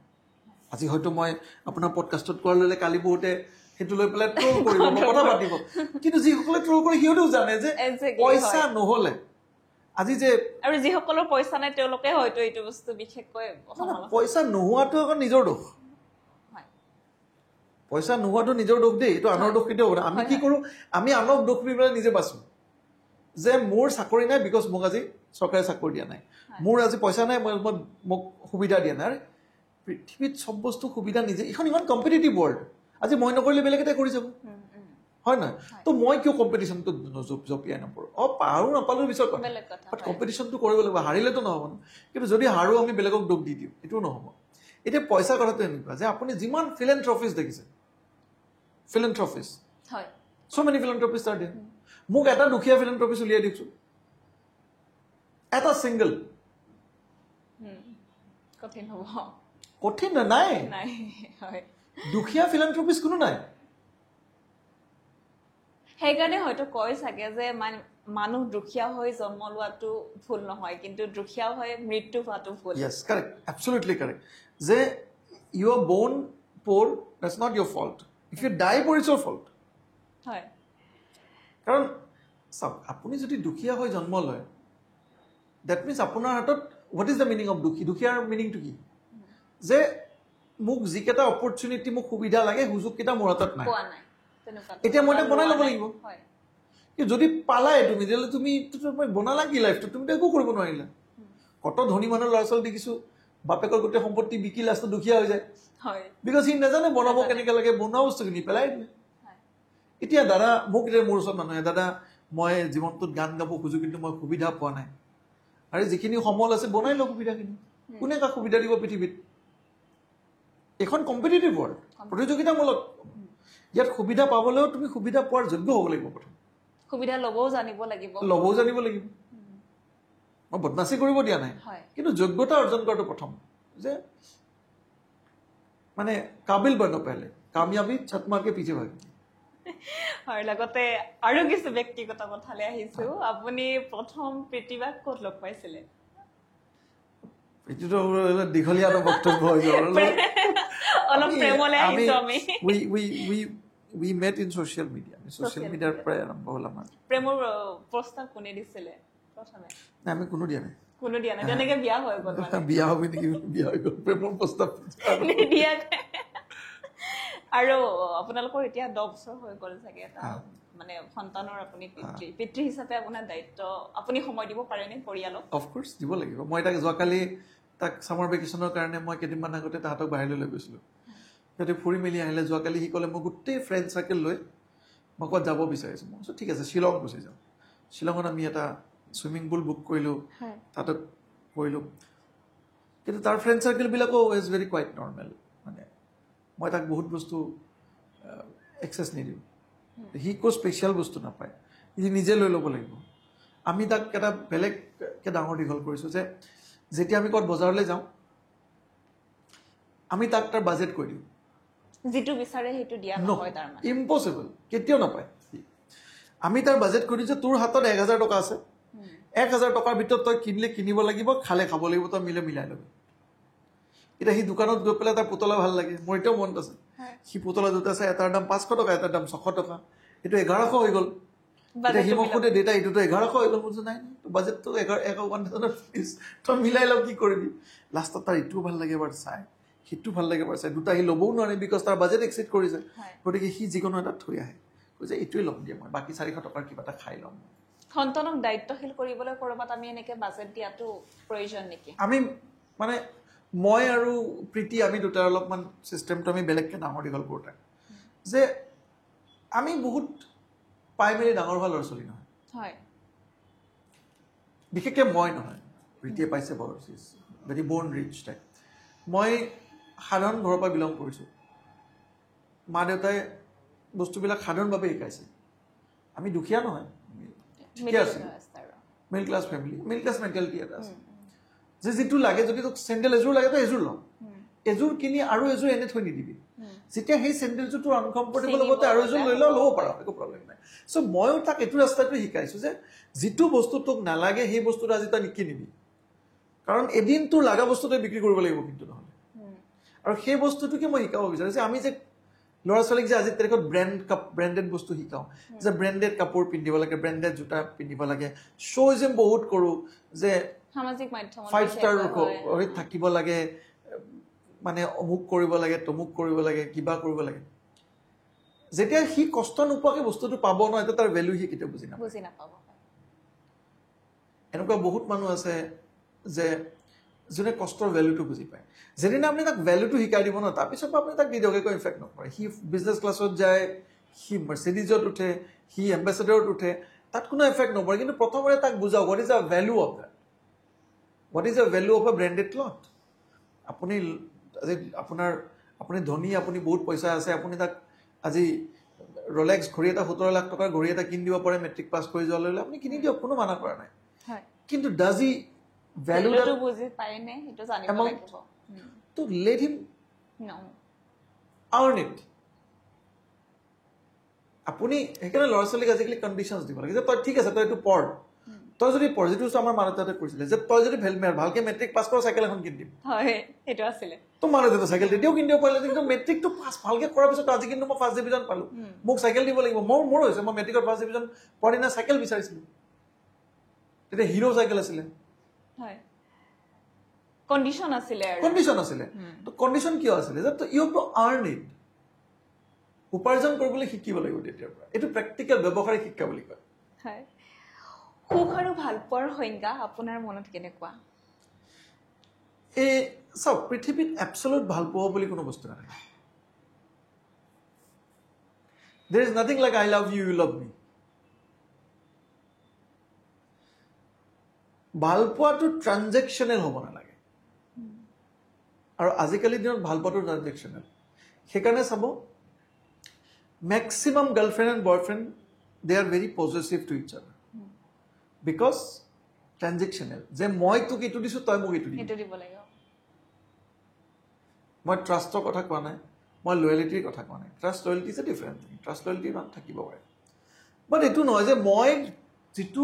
আজি হয়তো মই আপোনাৰ পডকাষ্টত কোৱাৰ লগে কালি বহুতে সেইটো লৈ পেলাই ট্ৰল কৰিব কথা পাতিব কিন্তু যিসকলে ট্ৰল কৰে সিহঁতেও জানে যে পইচা নহ'লে আজি যে আৰু যিসকলৰ পইচা নাই তেওঁলোকে হয়তো এইটো বস্তু বিশেষকৈ পইচা নোহোৱাটো আকৌ নিজৰ দোষ পইচা নোহোৱাটো নিজৰ দোষ দেই এইটো আনৰ দোষ কেতিয়াও হ'ব আমি কি কৰোঁ আমি আনক দোষ দি পেলাই নিজে বাচোঁ যে মোৰ চাকৰি নাই বিকজ মোক আজি চৰকাৰে চাকৰি দিয়া নাই মোৰ আজি পইচা নাই মোক সুবিধা দিয়া নাই পৃথিৱীত চব বস্তু সুবিধা নিজে এইখন ইমান কম্পিটিটিভ ৱৰ্ল্ড আজি মই নকৰিলে বেলেগ এটাই কৰি যাব হয় নহয় তো মই কিয় কম্পিটিশ্যনটো জঁপিয়াই নপৰোঁ পাৰোঁ নাপালোঁ পিছত কথা বাট কম্পিটিশ্যনটো কৰিব লাগিব হাৰিলেতো নহ'ব ন কিন্তু যদি হাৰোঁ আমি বেলেগক দোষ দি দিওঁ এইটোও নহ'ব এতিয়া পইচা কথাটো এনেকুৱা যে আপুনি যিমান ফিলেন্থ্ৰপিষ্ট দেখিছে ফিলেন্থ্ৰপিষ্ট চ' মেনি ফিলেন্থ্ৰপিষ্ট আৰ দেয়াৰ মোক এটা দুখীয়া ফিলেন্থ্ৰপিষ্ট উলিয়াই দিছোঁ এটা ছিংগল কঠিন নাই দুখীয়া ফিলেন্থ্ৰপিষ্ট কোনো নাই সেইকাৰণে হয়তো কয় চাগে যে মানুহ দুখীয়া হৈ জন্ম লোৱাটো ভুল নহয় কিন্তু দুখীয়া হৈ মৃত্যু হোৱাটো ভুল yes correct absolutely correct যে you are born poor that's not your fault if you die poor it's your fault হয় কাৰণ চাওক আপুনি যদি দুখীয়া হৈ জন্ম লয় that means আপোনাৰ হাতত what is the meaning of দুখীয়াৰ মিনিংটো কি যে মোক যিকেইটা অপৰচুনিটি মোক সুবিধা লাগে সুযোগকেইটা মোৰ হাতত নাই এতিয়া মই বনাই ল'ব লাগিব যদি পালাই তুমি তেতিয়াহ'লে তুমি বনালা কি লাইফটো তুমি একো কৰিব নোৱাৰিলা কত ধনী মানুহৰ ল'ৰা ছোৱালী দেখিছোঁ বাপেকৰ গোটেই সম্পত্তি বিকি লাষ্টত দুখীয়া হৈ যায় বিকজ সি নাজানে বনাব কেনেকৈ লাগে বনোৱা বস্তু কিনি পেলাই দিলে এতিয়া দাদা মোক এতিয়া মোৰ ওচৰত মানুহে দাদা মই জীৱনটোত গান গাব খোজোঁ কিন্তু মই সুবিধা পোৱা নাই আৰু যিখিনি সমল আছে বনাই লওঁ সুবিধাখিনি কোনে কাক সুবিধা দিব পৃথিৱীত এখন কম্পিটিটিভ ৱৰ্ল্ড প্ৰতিযোগিতামূলক ইয়াত সুবিধা পাবলৈও তুমি সুবিধা পোৱাৰ যোগ্য হ'ব লাগিব প্ৰথম সুবিধা ল'বও জানিব লাগিব মই বদমাচি কৰিব দিয়া নাই কিন্তু যোগ্যতা অৰ্জন কৰাটো প্ৰথম যে মানে কাবিল বন পেলে কামিয়াবী ছাত মাৰকে পিছে ভাগি হয় লগতে আৰু কিছু ব্যক্তিগত কথালৈ আহিছোঁ আপুনি প্ৰথম প্ৰীতিবাক ক'ত লগ পাইছিলে এইটোতো দীঘলীয়া বক্তব্য হৈ যাব অলপ প্ৰেমলৈ আহিছোঁ আমি we met in social media social media পৰাই আৰম্ভ হ'ল আমাৰ প্ৰেমৰ প্ৰস্তাৱ কোনে দিছিলে প্ৰথমে নাই আমি কোনো দিয়া নাই কোনো দিয়া নাই তেনেকে বিয়া হৈ গ'ল মানে বিয়া হবি নেকি বিয়া হৈ গ'ল প্ৰেমৰ প্ৰস্তাৱ নিদিয়া আৰু আপোনালোকৰ এতিয়া 10 বছৰ হৈ গ'ল চাগে এটা মানে সন্তানৰ আপুনি পিতৃ হিচাপে আপোনাৰ দায়িত্ব আপুনি সময় দিব পাৰেনে পৰিয়ালক অফক'ৰ্চ দিব লাগিব মই তাক যোৱাকালি তাক ছামাৰ ভেকেশ্যনৰ কাৰণে মই কেইদিনমান আগতে তাহাঁতক বাহিৰলৈ লৈ গৈছিলোঁ সিহঁতে ফুৰি মেলি আহিলে যোৱাকালি সি ক'লে মই গোটেই ফ্ৰেণ্ড চাৰ্কেল লৈ মই ক'ত যাব বিচাৰিছোঁ মই কৈছোঁ ঠিক আছে শ্বিলং গুচি যাওঁ শ্বিলঙত আমি এটা ছুইমিং পুল বুক কৰিলোঁ তাতে কৰিলোঁ কিন্তু তাৰ ফ্ৰেণ্ড চাৰ্কেলবিলাকো ইজ ভেৰি কুৱাইট নৰ্মেল মানে মই তাক বহুত বস্তু এক্সেছ নিদিওঁ সি একো স্পেচিয়েল বস্তু নাপায় সি নিজে লৈ ল'ব লাগিব আমি তাক এটা বেলেগকৈ ডাঙৰ দীঘল কৰিছোঁ যে যেতিয়া আমি ক'ত বজাৰলৈ যাওঁ আমি তাক তাৰ বাজেট কৰি দিওঁ যিটো বিচাৰে সেইটো দিয়া নহয় তাৰ মানে ইম্পচিবল কেতিয়াও নাপায় আমি তাৰ বাজেট কৰি দিছোঁ তোৰ হাতত 1000 টকা আছে 1000 টকাৰ ভিতৰত তই কিনিলে কিনিব লাগিব খালে খাব লাগিব তই মিলাই ল'বি এতিয়া সি দোকানত গৈ পেলাই তাৰ পুতলা ভাল লাগে মোৰ এতিয়াও মনত আছে সি পুতলা দুটা আছে এটাৰ দাম 500 টকা এটাৰ দাম 600 টকা এইটো 1100 হৈ গ'ল এতিয়া সি মোক সোধে দেউতা এইটোতো 1100 হৈ গ'ল মোৰ নাই বাজেটটো 1000 তই মিলাই লওঁ কি কৰিবি লাষ্টত তাৰ ইটোও ভাল লাগে এবাৰ চাই সিটো ভাল লাগে এবাৰ চাই দুটা সি ল'বও নোৱাৰে বিকজ তাৰ বাজেট এক্সিড কৰিছে গতিকে সি যিকোনো এটা থৈ আহে কৈছে এইটোৱে ল'ম দিয়া মই বাকী 400 টকাৰ কিবা এটা খাই ল'ম সন্তানক দায়িত্বশীল কৰিবলৈ কৰবাত আমি এনেকে বাজেট দিয়াটো প্ৰয়োজন নেকি আমি মানে মই আৰু প্ৰীতি আমি দুটাৰ অলপমান চিষ্টেমটো আমি বেলেগকৈ ডাঙৰ দীঘল কৰোঁ তাক যে আমি বহুত পাই মেলি ডাঙৰ হোৱা ল'ৰা ছোৱালী নহয় হয় বিশেষকৈ মই নহয় প্ৰীতিয়ে পাইছে বাৰু ভেৰি বৰ্ণ ৰিচ টাইপ মই সাধাৰণ ঘৰৰ পৰা বিলং কৰিছোঁ মা দেউতাই বস্তুবিলাক সাধাৰণভাৱে শিকাইছে আমি দুখীয়া নহয় ঠিকে আছে middle class family middle class mentality এটা আছে যে যিটো লাগে যদি তোক চেণ্ডেল এযোৰ লাগে তই এযোৰ ল এযোৰ কিনি আৰু এযোৰ এনে থৈ নিদিবি যেতিয়া সেই চেণ্ডেলযোৰ তোৰ আনকমফৰ্টেবল হ'ব তই আৰু এযোৰ লৈ ল'ব পাৰ একো প্ৰব্লেম নাই চ' ময়ো তাক এইটো ৰাস্তাটো শিকাইছোঁ যে যিটো বস্তু তোক নালাগে সেই বস্তুটো আজি তই নিকিনিবি কাৰণ এদিন তোৰ লগা বস্তু তই বিক্ৰী কৰিব লাগিব কিন্তু নহ'লে আৰু সেই বস্তুটোকে মই শিকাব বিচাৰোঁ যে আমি যে ল'ৰা ছোৱালীক যে আজিৰ তাৰিখত ব্ৰেণ্ডেড বস্তু শিকাওঁ যে ব্ৰেণ্ডেড কাপোৰ পিন্ধিব লাগে ব্ৰেণ্ডেড জোতা পিন্ধিব লাগে শ্ব'ইজিম বহুত কৰোঁ যে সামাজিক মাধ্যমত 5 ষ্টাৰ থাকিব লাগে মানে অমুক কৰিব লাগে তমুক কৰিব লাগে কিবা কৰিব লাগে যেতিয়া সি কষ্ট নোপোৱাকৈ বস্তুটো পাব নহয় তাৰ ভেলু সি কেতিয়াও বুজি নাপাব এনেকুৱা বহুত মানুহ আছে যে যোনে কষ্টৰ ভেলুটো বুজি পায় যেদিনা আপুনি তাক ভেলুটো শিকাই দিব ন তাৰপিছত আপুনি তাক নিদিয়াকৈ ইনফেক্ট নকৰে সি বিজনেছ ক্লাছত যায় সি মাৰ্চিডিজত উঠে সি এম্বেচেডৰত উঠে তাত কোনো এফেক্ট নপৰে কিন্তু প্ৰথমতে তাক বুজাওক what is the value of that what is the value of a branded cloth আপুনি আজি আপুনি ধনী আপুনি বহুত পইচা আছে আপুনি তাক আজি ৰলেক্স ঘড়ী এটা 17 লাখ টকাৰ ঘড়ী এটা কিনি দিব পাৰে মেট্ৰিক পাছ কৰি যোৱা লৈ আপুনি কিনি দিয়ক কোনো মানা কৰা নাই কিন্তু ডাজ ই ভেলুটো বুজি পায়নে সেইটো জানিব লাগিব তো লেট হিম আৰ্ণ ইট আপুনি সেইকাৰণে ল'ৰা ছোৱালীক আজিকালি কণ্ডিশ্যনছ দিব লাগে যে তই ঠিক আছে তই এইটো পঢ় তই যদি পঢ় যিটো আমাৰ মা দেউতাহঁতে কৰিছিলে যে তই যদি ভালকে মেট্ৰিক পাছ কৰ চাইকেল এখন কিনি দিম সেইটো আছিলে তো মা দেউতা চাইকেল তেতিয়াও কিনি দিব পাৰিলে কিন্তু মেট্ৰিকটো পাছ ভালকে কৰাৰ পিছত আজি কিন্তু মই ফাৰ্ষ্ট ডিভিজন পালোঁ মোক চাইকেল দিব লাগিব মোৰ হৈছে মই মেট্ৰিকত ফাৰ্ষ্ট ডিভিজন পোৱাৰ দিনা চাইকেল বিচাৰিছিলোঁ তেতিয়া হিৰো চাইকেল আছিলে কণ্ডিশ্যন আছিলে তো কণ্ডিশ্যন কিয় আছিলে যে you have to earn it উপাৰ্জন কৰিবলৈ শিকিব লাগিব তেতিয়াৰ পৰা এইটো প্ৰেক্টিকেল ব্যৱহাৰিক শিক্ষা বুলি কয় সুখ আৰু ভালপোৱাৰ সংজ্ঞা আপোনাৰ মনত কেনেকুৱা এই চাওক পৃথিৱীত এবছলুট ভালপোৱা বুলি কোনো বস্তু নাথাকে there is nothing like I love you, you love me ভালপোৱাটো ট্ৰানজেকশ্যনেল হ'ব নালাগে আৰু আজিকালি দিনত ভালপোৱাটো ট্ৰানজেকশ্যনেল সেইকাৰণে চাব maximum girlfriend and boyfriend they are very possessive to each other because ট্ৰানজেকশ্যনেল যে মই তোক এইটো দিছোঁ তই মোক এইটো দিব লাগিব মই ট্ৰাষ্টৰ কথা কোৱা নাই মই লয়েলিটিৰ কথা কোৱা নাই trust loyalty is a different thing trust loyalty ইমান থাকিব পাৰে বাট এইটো নহয় যে মই যিটো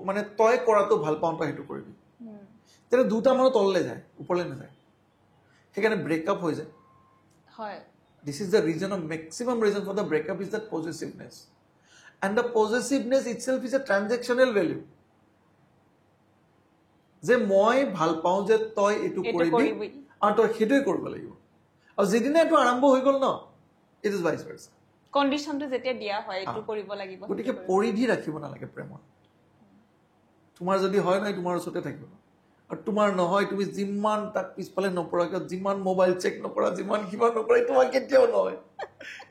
মানে তই কৰাটো ভাল পাওঁ তই সেইটো কৰিবি তেতিয়া দুটা মানুহ তললৈ যায় ওপৰলৈ নাযায় সেইকাৰণে ব্ৰেকআপ হৈ যায় this is the reason of maximum reason for the breakup is the possessiveness and the possessiveness itself is a transactional value যে মই ভাল পাওঁ যে তই এইটো কৰিবি আৰু তই সেইটোৱে কৰিব লাগিব আৰু যিদিনা এইটো আৰম্ভ হৈ গ'ল ন ইট ইজ ভাইচ ভাৰ্চা কণ্ডিশ্যনটো যেতিয়া দিয়া হয় এইটো কৰিব লাগিব গতিকে পৰিধি ৰাখিব নালাগে প্ৰেমত তোমাৰ যদি হয় নহয় তোমাৰ ওচৰতে থাকিব আৰু তোমাৰ নহয় তুমি যিমান তাক পিছফালে নপৰা কিয় যিমান মোবাইল চেক নকৰা যিমান কিবা নকৰা তোমাৰ কেতিয়াও নহয়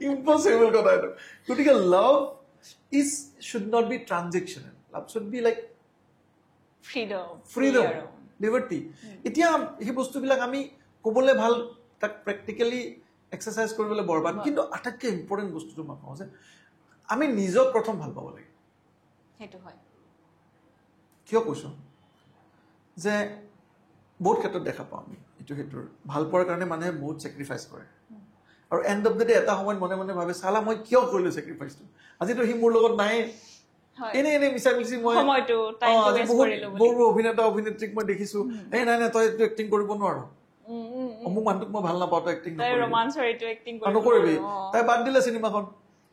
ইম্পচিবল কথা এইটো গতিকে love is should not be transactional love should be like freedom liberty এতিয়া সেই বস্তুবিলাক আমি ক'বলৈ ভাল তাক প্ৰেক্টিকেলি এক্সাৰচাইজ কৰিবলৈ বৰবাদ কিন্তু আটাইতকৈ ইম্পৰ্টেণ্ট বস্তুটো মই কওঁ যে আমি নিজক প্ৰথম ভাল পাব লাগে সেইটো হয় কিয় কৈছোঁ যে বহুত ক্ষেত্ৰত দেখা পাওঁ আমি এইটো সেইটোৰ ভাল পোৱাৰ কাৰণে মানুহে বহুত ছেক্ৰিফাইচ কৰে আৰু এণ্ড অফ দ্য ডে এটা সময়ত মনে মনে ভাবে চালা মই কিয় কৰিলোঁ ছেক্ৰিফাইচটো আজিতো সি মোৰ লগত নাই এনে মিছা মিছি মই বহু অভিনেতা অভিনেত্ৰীক মই দেখিছোঁ এই নাই নাই তই এইটো এক্টিং কৰিব নোৱাৰ অমুক মানুহটোক মই ভাল নাপাওঁ তই এক্টিং নকৰিবি তাই বাদ দিলে চিনেমাখন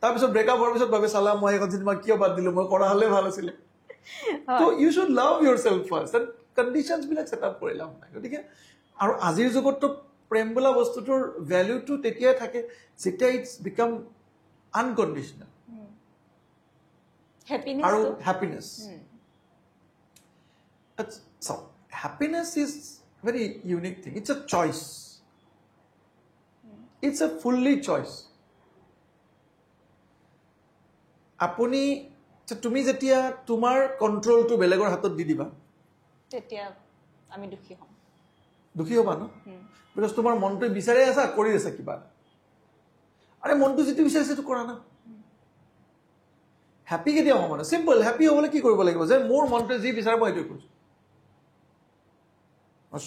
তাৰপিছত ব্ৰেকআপ হোৱাৰ পিছত ভাবে চালা মই এখন চিনেমা কিয় বাদ দিলোঁ মই কৰা হ'লে ভাল আছিলে তো you should love yourself first and কণ্ডিশ্যনছবিলাক ছেট আপ কৰি লাভ নাই গতিকে আৰু আজিৰ যুগততো প্ৰেম বোলা বস্তুটোৰ ভেলিউটো তেতিয়াই থাকে যেতিয়া ইটছ বিকাম আনকণ্ডিশ্যনেল আৰু হেপিনেছ চাওক happiness is very unique thing it's a choice it's a fully choice আপুনি তুমি যেতিয়া তোমাৰ কণ্ট্ৰলটো বেলেগৰ হাতত দি দিবা তেতিয়া আমি দুখী হ'বা ন বিকজ তোমাৰ মনটোৱে বিচাৰি আছা কৰি আছা কিবা আৰে মনটো যিটো বিচাৰিছে সেইটো কৰা না হেপী কেতিয়া হ'ব মানে চিম্পল হেপী হ'বলৈ কি কৰিব লাগিব যে মোৰ মনটোৱে যি বিচাৰে মই সেইটোৱে কৰিছোঁ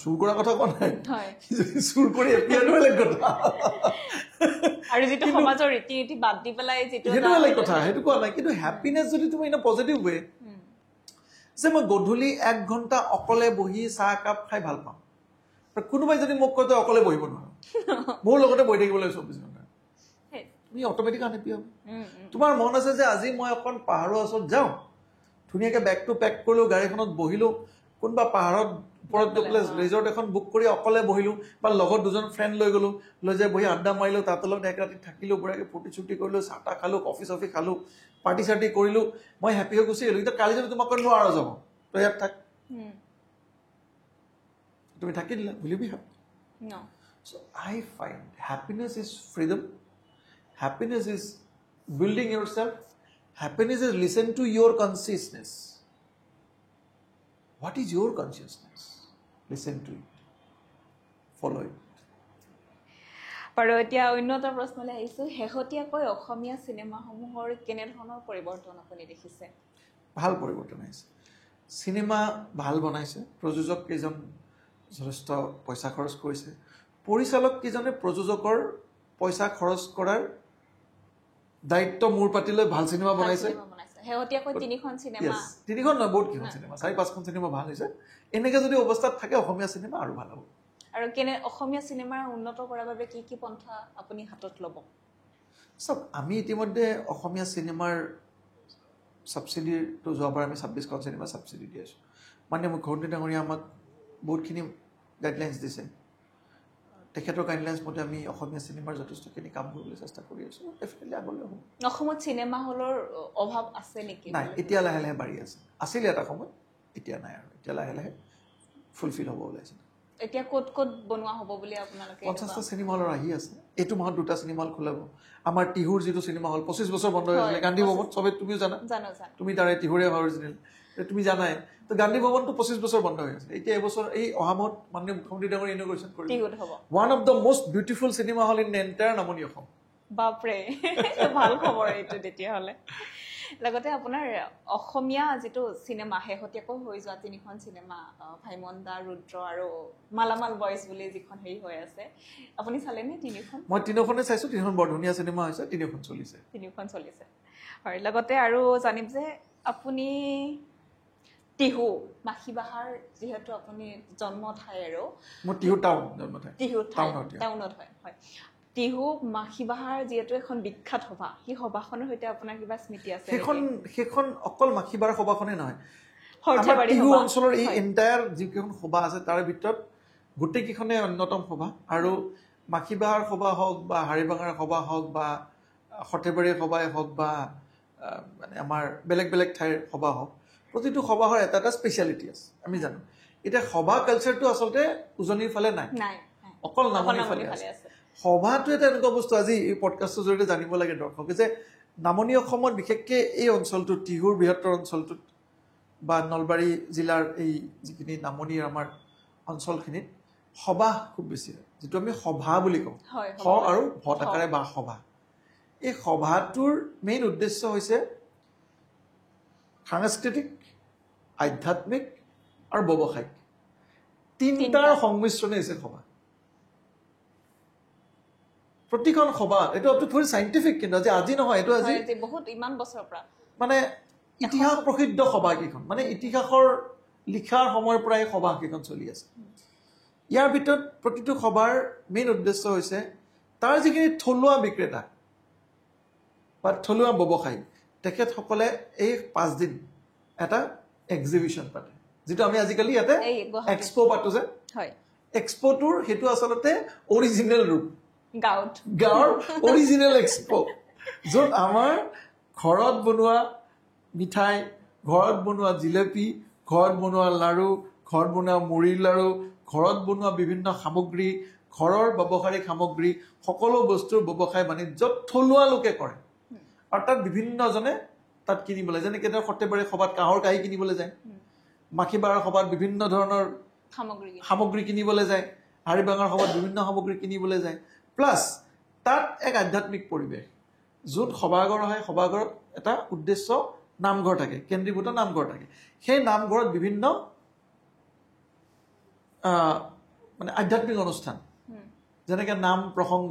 চুৰ কৰা কথা কোৱা নাই চুৰ কৰি হেপী বেলেগ কথা আৰু যিটো সমাজৰ ৰীতি নীতি বাদ দি পেলাই যিটো সেইটো বেলেগ কথা সেইটো কোৱা নাই কিন্তু হেপিনেছ যদি তুমি ইন পজিটিভ ৱে যে মই গধূলি 1 ঘণ্টা অকলে বহি চাহ একাপ খাই ভাল পাওঁ কোনোবাই যদি মোক কয় তই অকলে বহিব নোৱাৰো মোৰ লগতে বহি থাকিবলৈ 24 ঘণ্টা তুমি অট'মেটিক আনহেপী হ'ব তোমাৰ মন আছে যে আজি মই অকণ পাহাৰৰ ওচৰত যাওঁ ধুনীয়াকৈ বেগটো পেক কৰিলোঁ গাড়ীখনত বহিলোঁ কোনোবা পাহাৰত ওপৰত গৈ পেলাই ৰিজৰ্ট এখন বুক কৰি অকলে বহিলোঁ বা লগত দুজন ফ্ৰেণ্ড লৈ গ'লোঁ লৈ যাই বহি আড্ডা মাৰিলোঁ তাৰ তলত এক ৰাতি থাকিলোঁ বঢ়িয়াকৈ ফূৰ্তি চুৰ্তি কৰিলোঁ চাহ তাহ খালোঁ কফি চফি খালোঁ পাৰ্টি চাৰ্টি কৰিলোঁ মই হেপী হৈ গুচি আহিলোঁ এতিয়া কালি যদি তোমাক নোৱাৰো যাব তই ইয়াত থাক তুমি থাকি দিলা will you be happy? No. So I find happiness is freedom. Happiness is building yourself. Happiness is listen to your consciousness. What is your consciousness? Listen to it. Follow it. বাৰু এতিয়া অন্য এটা প্ৰশ্নলৈ আহিছোঁ শেহতীয়াকৈ অসমীয়া চিনেমাসমূহৰ কেনেধৰণৰ পৰিৱৰ্তন আপুনি দেখিছে ভাল পৰিৱৰ্তন আহিছে চিনেমা ভাল বনাইছে প্ৰযোজক কেইজন যথেষ্ট পইচা খৰচ কৰিছে পৰিচালক কেইজনে প্ৰযোজকৰ পইচা খৰচ কৰাৰ দায়িত্ব মূৰ পাতি লৈ ভাল চিনেমা বনাইছে শেহতীয়াকৈ 3খন চিনেমা 3খন নহয় বহুত কেইখন চিনেমা 4-5খন চিনেমা ভাল হৈছে এনেকৈ যদি অৱস্থাত থাকে অসমীয়া চিনেমা আৰু ভাল হ'ব আৰু অসমীয়া চিনেমাৰ উন্নত কৰাৰ বাবে কি কি পন্থা আপুনি হাতত ল'ব চব আমি ইতিমধ্যে অসমীয়া চিনেমাৰ ছাবচিডিটো যোৱাবাৰ আমি 26খন চিনেমা ছাবচিডি দি আছোঁ মানে মুখ্যমন্ত্ৰী ডাঙৰীয়া আমাক বহুতখিনি গাইডলাইন্স দিছে তেখেতৰ গাইডলাইন্স মতে আমি অসমীয়া চিনেমাৰ যথেষ্টখিনি কাম কৰিবলৈ চেষ্টা কৰি আছোঁ ডেফিনেটলি আগলৈ হ'ব অসমত চিনেমা হলৰ অভাৱ আছে নেকি নাই এতিয়া লাহে লাহে বাঢ়ি আছে আছিলে এটা সময় এতিয়া নাই আৰু এতিয়া লাহে লাহে ফুলফিল হ'ব ওলাইছে এতিয়া ক'ত ক'ত বনোৱা হ'ব বুলি আপোনালোকে 50টা চিনেমা হলৰ আহি আছে এইটো মাহত 2টা চিনেমা হল খোলাব আমাৰ টিহুৰ যিটো চিনেমা হল 25 বছৰ বন্ধ হৈ আছিলে গান্ধী ভৱন চবে তুমিও জানা তুমি তাৰে টিহুৰে অৰিজিনেল তুমি জানাই তো গান্ধী ভৱনটো 25 বছৰ বন্ধ হৈ আছে এতিয়া এবছৰ এই অহা মাহত মাননীয় মুখ্যমন্ত্ৰী ডাঙৰীয়া ইনগ্ৰেশ্যন কৰিব one of the most beautiful cinema hall in the entire নামনি অসম বাপৰে ভাল খবৰ এইটো তেতিয়াহ'লে লগতে আপোনাৰ অসমীয়া যিটো চিনেমা শেহতীয়াকৈ হৈ যোৱা 3খন চিনেমা ভাইমন্দা ৰুদ্ৰ আৰু মালামাল বয়জ বুলি যিখন হেৰি হৈ আছে আপুনি চালেনে 3খন মই 3খনে চাইছোঁ 3খন বৰ ধুনীয়া চিনেমা হৈছে 3খন চলিছে হয় লগতে আৰু জানিম যে আপুনি টিহু মাখিবাহাৰ যিহেতু আপুনি জন্ম ঠাই আৰু মোৰ টিহু টাউন জন্ম ঠাই টিহু টাউনত হয় টিহু মাখিবাহাৰ যিহেতু এখন বিখ্যাত সভা সেই সভাখনৰ সৈতে আপোনাৰ কিবা স্মৃতি আছে সেইখন অকল মাখিবাহাৰ সভাখনেই নহয় সৰ্থেবাৰী টিহু সভা। অঞ্চলৰ এই হয়। এণ্টায়াৰ যিকেইখন সভা আছে তাৰে ভিতৰত গোটেইকেইখনে অন্যতম সভা আৰু মাখিবাহাৰ সভা হওক বা হাৰিভাঙাৰ সভা হওক বা সৰ্থেবাৰীৰ সভাই হওক বা মানে আমাৰ বেলেগ বেলেগ ঠাইৰ সভা হওক প্ৰতিটো সভাৰ এটা এটা স্পেচিয়েলিটি আছে আমি জানো এতিয়া সভা কালচাৰটো আচলতে উজনিৰ ফালে নাই নাই অকল নামনিৰ ফালে আছে সভাটো এটা এনেকুৱা বস্তু আজি এই পডকাষ্টৰ জৰিয়তে জানিব লাগে দৰ্শকে যে নামনি অসমত বিশেষকৈ এই অঞ্চলটোত টিহুৰ বৃহত্তৰ অঞ্চলটোত বা নলবাৰী জিলাৰ এই যিখিনি নামনিৰ আমাৰ অঞ্চলখিনিত সভা খুব বেছি হয় যিটো আমি সভা বুলি কওঁ হয়, স আৰু ভত আকাৰে বা সভা এই সভাটোৰ মেইন উদ্দেশ্য হৈছে সাংস্কৃতিক আধ্যাত্মিক আৰু ব্যৱসায়িক তিনিটাৰ সংমিশ্ৰণে হৈছে সভা প্ৰতিখন সভা এইটো থোৰ চাইণ্টিফিক কিন্তু আজি নহয় এইটো আজি বহুত ইমান বছৰৰ পৰা মানে ইতিহাস প্ৰসিদ্ধ সভাকেইখন মানে ইতিহাসৰ লিখাৰ সময়ৰ পৰাই সভাকেইখন চলি আছে ইয়াৰ ভিতৰত প্ৰতিটো সভাৰ মেইন উদ্দেশ্য হৈছে তাৰ যিখিনি থলুৱা বিক্ৰেতা বা থলুৱা ব্যৱসায়ী তেখেতসকলে এই 5 দিন এটা এক্সিবিশ্যন পাতে যিটো আমি আজিকালি ইয়াতে এক্সপো পাতো যে এক্সপোটোৰ সেইটো আচলতে অৰিজিনেল ৰূপ গাঁৱৰ অৰিজিনেল এক্সপো য'ত আমাৰ ঘৰত বনোৱা মিঠাই ঘৰত বনোৱা জিলেপি ঘৰত বনোৱা লাড়ু ঘৰত বনোৱা মুড়িৰ লাড়ু ঘৰত বনোৱা বিভিন্ন সামগ্ৰী ঘৰৰ ব্যৱহাৰিক সামগ্ৰী সকলো বস্তুৰ ব্যৱসায় বাণিজ্যত থলুৱা লোকে কৰে আৰু তাত বিভিন্নজনে তাত কিনিবলৈ যেনেকৈ সৰ্থেবাৰী সভাত কাঁহৰ কাঁহী কিনিবলৈ যায় মাখিবাৰৰ সভাত বিভিন্ন ধৰণৰ সামগ্ৰী কিনিবলৈ যায় হাৰিভাঙাৰ সভাত বিভিন্ন সামগ্ৰী কিনিবলৈ যায় প্লাছ তাত এক আধ্যাত্মিক পৰিৱেশ য'ত সভাগৰ হয় সভাগৰত এটা উদ্দেশ্য নামঘৰ থাকে কেন্দ্ৰীভূত নামঘৰ থাকে সেই নামঘৰত বিভিন্ন মানে আধ্যাত্মিক অনুষ্ঠান যেনেকৈ নাম প্ৰসংগ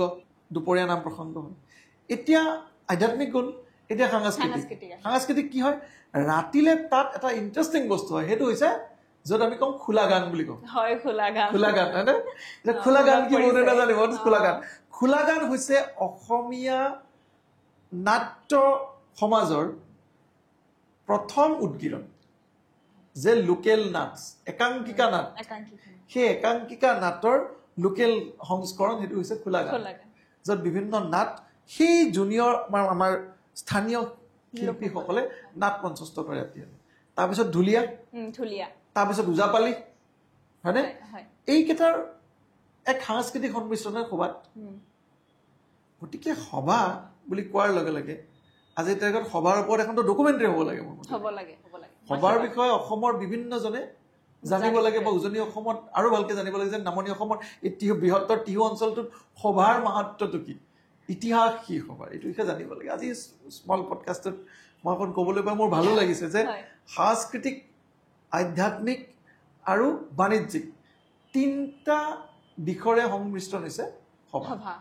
দুপৰীয়া নাম প্ৰসংগ হয় এতিয়া আধ্যাত্মিক গ'ল এতিয়া সাংস্কৃতিক কি হয় ৰাতিলে তাত এটা ইণ্টাৰেষ্টিং বস্তু হয় সেইটো হৈছে য'ত আমি কওঁ খোলা গান বুলি কওঁ খোলা গান হয়নে খোলা গান কি বহুতে নাজানিব খোলা গান হৈছে অসমীয়া নাট্য সমাজৰ প্ৰথম উদগিৰণ যে লোকেল নাট একাংকিকা নাট সেই একাংকিকা নাটৰ লোকেল সংস্কৰণ সেইটো হৈছে খোলা গান য'ত বিভিন্ন নাট সেই জুনিয়ৰ আমাৰ স্থানীয় শিল্পীসকলে নাট মঞ্চস্থ কৰে ৰাতিলৈ তাৰপিছত ঢুলীয়া তাৰপিছত ওজাপালি হয়নে এইকেইটাৰ এক সাংস্কৃতিক সংমিশ্ৰণৰ সভাত গতিকে সভা বুলি কোৱাৰ লগে লগে আজিৰ তাৰিখত সভাৰ ওপৰত এখনতো ডকুমেণ্টাৰী হ'ব লাগে সভাৰ বিষয়ে অসমৰ বিভিন্নজনে জানিব লাগে বা উজনি অসমত আৰু ভালকৈ জানিব লাগে যে নামনি অসমৰ এই বৃহত্তৰ টিহু অঞ্চলটোত সভাৰ মাহাত্ম্যটো কি ইতিহাস কি সভাৰ এইটো বিষয়ে জানিব লাগে আজি স্মল পডকাষ্টত মই অকণ ক'বলৈ পাই মোৰ ভালো লাগিছে যে সাংস্কৃতিক আধ্যাত্মিক আৰু বাণিজ্যিক তিনিটা দিশৰে সংমিশ্ৰণ হৈছে সভা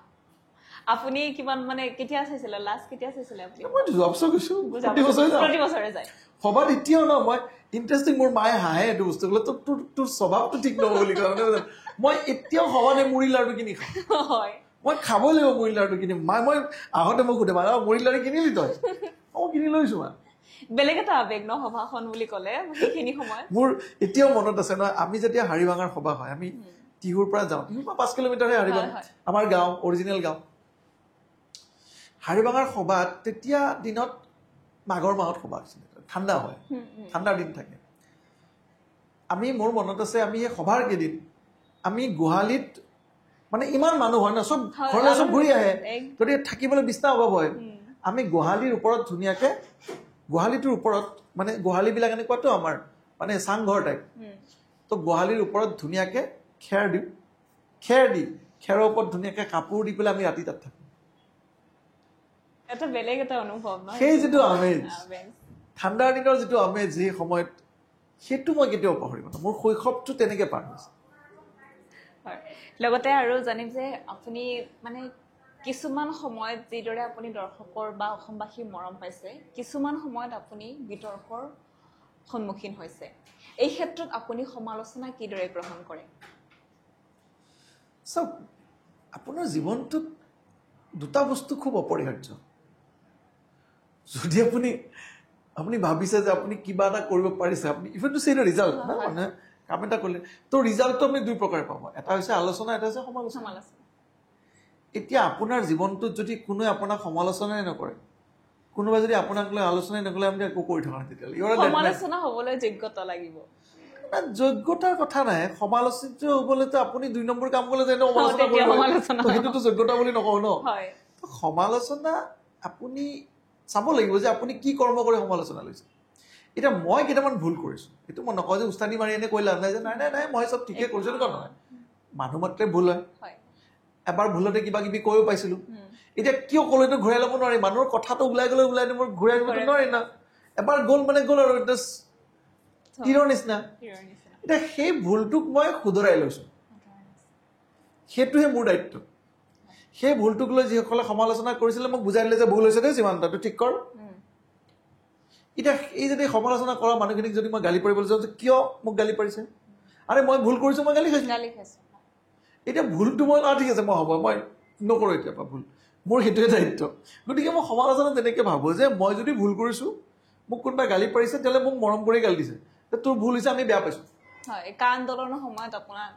আপুনি কিমান মানে কেতিয়া চাইছিলে লাষ্ট কেতিয়া চাইছিলে আপুনি মই যোৱা বছৰ গৈছো প্ৰতি বছৰে যায় সভাত এতিয়াও ন মই ইণ্টাৰেষ্টিং মোৰ মায়ে হাঁহে এইটো বস্তু ক'লে তোৰ স্বভাৱটো ঠিক নহ'ব বুলি কয় মই এতিয়াও সভাতে মুড়ি লাড়ু কিনি খাওঁ মই খাব লাগিব মুড়ি লাড়ু কিনি মায়ে মই আহোঁতে মোক সুধে মুড়ি লাড়ু কিনিলি তই মই কিনি লৈছো বেলেগ এটা আৱেগ ন সভাখন বুলি ক'লে সেইখিনি সময়ত মোৰ এতিয়াও মনত আছে নহয় আমি যেতিয়া হাৰিভাঙাৰ সভা হয় আমি টিহুৰ পৰা যাওঁ টিহুৰ পৰা 5 কিলোমিটাৰহে হাৰিভাঙা আমাৰ গাঁও অৰিজিনেল গাঁও হাৰিভাঙাৰ সভাত তেতিয়া দিনত মাঘৰ মাহত সভা হৈছিলে ঠাণ্ডা হয় ঠাণ্ডাৰ দিন থাকে আমি মোৰ মনত আছে আমি সেই সভাৰ কেইদিন আমি গোহালিত মানে ইমান মানুহ হয় ন চব ঘৰলৈ চব ঘূৰি আহে গতিকে থাকিবলৈ বিছনা অভাৱ হয় আমি গোহালিৰ ওপৰত ধুনীয়াকৈ গোহালিটোৰ ওপৰত মানে গোহালিবিলাক এনেকুৱাতো আমাৰ মানে চাংঘৰ টাইপ তো গোহালিৰ ওপৰত ধুনীয়াকৈ খেৰ দিওঁ খেৰৰ ওপৰত ধুনীয়াকৈ কাপোৰ দি পেলাই আমি ৰাতি তাত থাকোঁ এটা বেলেগ এটা অনুভৱ ন সেই যিটো আমেজ ঠাণ্ডাৰ দিনৰ যিটো আমেজ সেই সময়ত সেইটো মই কেতিয়াও পাহৰিব নোৱাৰোঁ মোৰ শৈশৱটো তেনেকৈ পাৰ হৈছে লগতে আৰু জানিম যে আপুনি মানে কিছুমান সময়ত যিদৰে আপুনি দৰ্শকৰ বা অসমবাসীৰ মৰম পাইছে কিছুমান সময়ত আপুনি বিতৰ্কৰ সন্মুখীন হৈছে এই ক্ষেত্ৰত আপুনি সমালোচনা কিদৰে গ্ৰহণ কৰে চাওক আপোনাৰ জীৱনটোত দুটা বস্তু খুব অপৰিহাৰ্য যদি আপুনি আপুনি ভাবিছে যে আপুনি কিবা এটা কৰিব পাৰিছে, আপুনি ইভেন টু চে দ্য ৰিজাল্ট না, মানে কাম এটা কৰিলে তো ৰিজাল্টটো আপুনি দুই প্ৰকাৰে পাব, এটা হৈছে আলোচনা, এটা হৈছে সমালোচনা। এতিয়া আপোনাৰ জীৱনটোত যদি কোনোৱে আপোনাক সমালোচনাই নকৰে, কোনোবাই যদি আপোনাক লৈ আলোচনাই নকৰে, আপুনি একো কৰি থকা নাই, তেতিয়াহ'লে সমালোচনা হ'বলৈ যোগ্যতা লাগিব। যোগ্যতাৰ কথা নাই, সমালোচিত হ'বলৈতো আপুনি 2 নম্বৰ কাম কৰিলে যেনে সমালোচনা কৰিব, সেইটোতো যোগ্যতা বুলি নকওঁ ন। সমালোচনা আপুনি চাব লাগিব যে আপুনি কি কৰ্ম কৰি সমালোচনা লৈছে। এতিয়া মই কেইটামান ভুল কৰিছোঁ, সেইটো মই নকওঁ যে উস্তাদি মাৰি এনে কৈ লাভ নাই যে নাই নাই নাই মই চব ঠিকে কৰিছোঁ, এনেকুৱা নহয়। মানুহ মাত্ৰে ভুল হয়, এবাৰ ভুলতে কিবা কিবি কৈও পাইছিলোঁ। এতিয়া কিয় ক'লেতো ঘূৰাই ল'ব নোৱাৰি, মানুহৰ কথাটো ওলাই গ'লে ওলাই দিব, ঘূৰাই দিবতো নোৱাৰি না। এবাৰ গ'ল মানে গ'ল আৰু তীৰৰ নিচিনা। এতিয়া সেই ভুলটোক মই শুধৰাই লৈছোঁ, সেইটোহে মোৰ দায়িত্ব। সেই ভুলটোক লৈ যিসকলে সমালোচনা কৰিছিলে মোক বুজাই দিলে যে ভুল হৈছে দেই সীমান্তটো ঠিক কৰ। এতিয়া এই যদি সমালোচনা কৰা মানুহখিনিক যদি মই গালি পাৰিবলৈ যাওঁ, কিয় মোক গালি পাৰিছে? আৰে মই ভুল কৰিছোঁ, মই গালি খাইছোঁ। এতিয়া ভুলটো মই ঠিক আছে মই হ'ব, মই নকৰোঁ এতিয়া পৰা ভুল, মোৰ সেইটোৱে দায়িত্ব। গতিকে মই সমালোচনা তেনেকৈ ভাবোঁ যে মই যদি ভুল কৰিছোঁ, মোক কোনোবাই গালি পাৰিছে, তেতিয়াহ'লে মোক মৰম কৰি গালি দিছে, তোৰ ভুল হৈছে, আমি বেয়া পাইছোঁ। কা আন্দোলনৰ সময়ত আপোনাৰ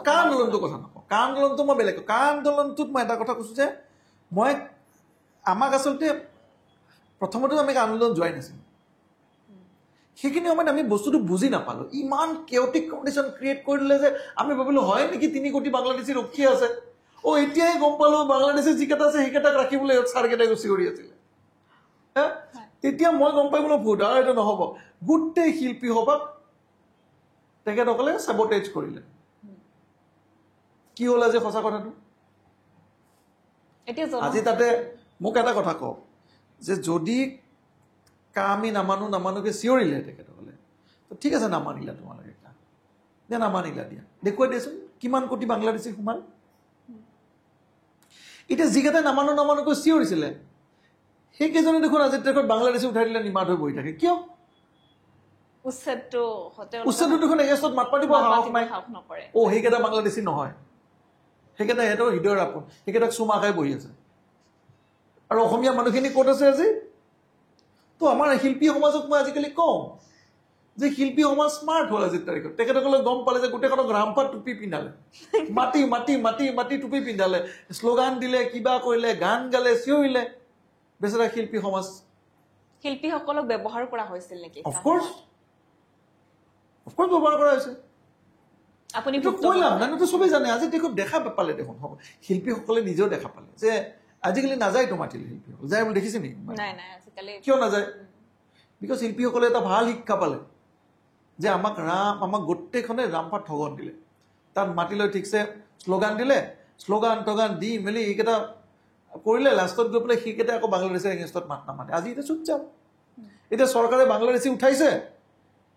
কা আন্দোলনটোৰ কথা নকওঁ, কা আন্দোলনটো মই বেলেগ। কা আন্দোলনটোত মই এটা কথা কৈছোঁ যে মই আমাক আচলতে প্ৰথমতে আমি আন্দোলন যোৱাই নাছিলোঁ, সেইখিনি সময়ত আমি বস্তুটো বুজি নাপালোঁ। ইমান কেঅটিক কণ্ডিশ্যন ক্ৰিয়েট কৰি দিলে যে আমি ভাবিলোঁ হয় নেকি 3 কোটি বাংলাদেশী ৰখি আছে। এতিয়াই গম পালোঁ বাংলাদেশে যিকেইটা আছে সেইকেইটাক ৰাখিবলৈ ছাৰকেইটাই গুচি কৰি আছিলে। তেতিয়া মই গম পাই বোলো ভূত আৰু এইটো নহ'ব। গোটেই শিল্পী সভাক তেখেতসকলে চেবটেজ কৰিলে। কি হ'ল আজি সঁচা কথাটো? আজি তাতে মোক এটা কথা কওঁ যে যদি আমি নামানোকে চিঞৰিলে তেখেতসকলে, ঠিক আছে নামানিলা তোমালোকে, এতিয়া নামানিলা দিয়া, দেখুৱাই দিয়াচোন কিমান কোটি বাংলাদেশী সোমাল। এতিয়া যিকেইটাই নামানোকৈ চিঞৰিছিলে সেইকেইজনে দেখোন আজি দেশত বাংলাদেশী উঠাই দিলে নিমাত হৈ বহি থাকে। কিয়? উচ্ছেদটো দেখোন এগেইনষ্টত মাত পাতিব সাহস নাই। সেইকেইটা বাংলাদেশী নহয়, সেইকেইটা সিহঁতৰ হৃদয়ৰ আপোন, সেইকেইটাক চুমা খাই বহি আছে। আৰু অসমীয়া মানুহখিনি ক'ত আছে আজি? তো আমাৰ শিল্পী সমাজক মই আজিকালি কওঁ যে শিল্পী সমাজ স্মাৰ্ট হ'ল আজিৰ তাৰিখত। তেখেতসকলে গম পালে যে গোটেইখনক ৰামপাত টুপি পিন্ধালে, মাটি মাটি মাটি মাটি টুপি পিন্ধালে, শ্লোগান দিলে, কিবা কৰিলে, গান গালে, চিঞৰিলে। বেচেৰা শিল্পী সমাজ, শিল্পীসকলক ব্যৱহাৰ কৰা হৈছিল নেকি? অফক'ৰ্চ ব্যৱহাৰ কৰা হৈছে। আপুনি কৈ লাভ নাই, চবেই জানে। আজি দেখোন দেখা পালে, দেখোন শিল্পীসকলে নিজেও দেখা পালে যে আজিকালি নাযায়তো মাতিলে শিল্পীসকল যায় বুলি দেখিছে নেকি? কিয় নাযায়? বিকজ শিল্পীসকলে এটা ভাল শিক্ষা পালে যে আমাক গোটেইখনে ৰামপাত ঠগন দিলে, তাত মাতি লৈ ঠিকছে শ্লোগান দিলে, শ্লোগান টগান দি মেলি এইকেইটা কৰিলে, লাষ্টত গৈ পেলাই সেইকেইটা আকৌ বাংলাদেশৰ এগেইনষ্টত মাত নামাতে। আজি এতিয়া চুপচাপ। এতিয়া চৰকাৰে বাংলাদেশী উঠাইছে,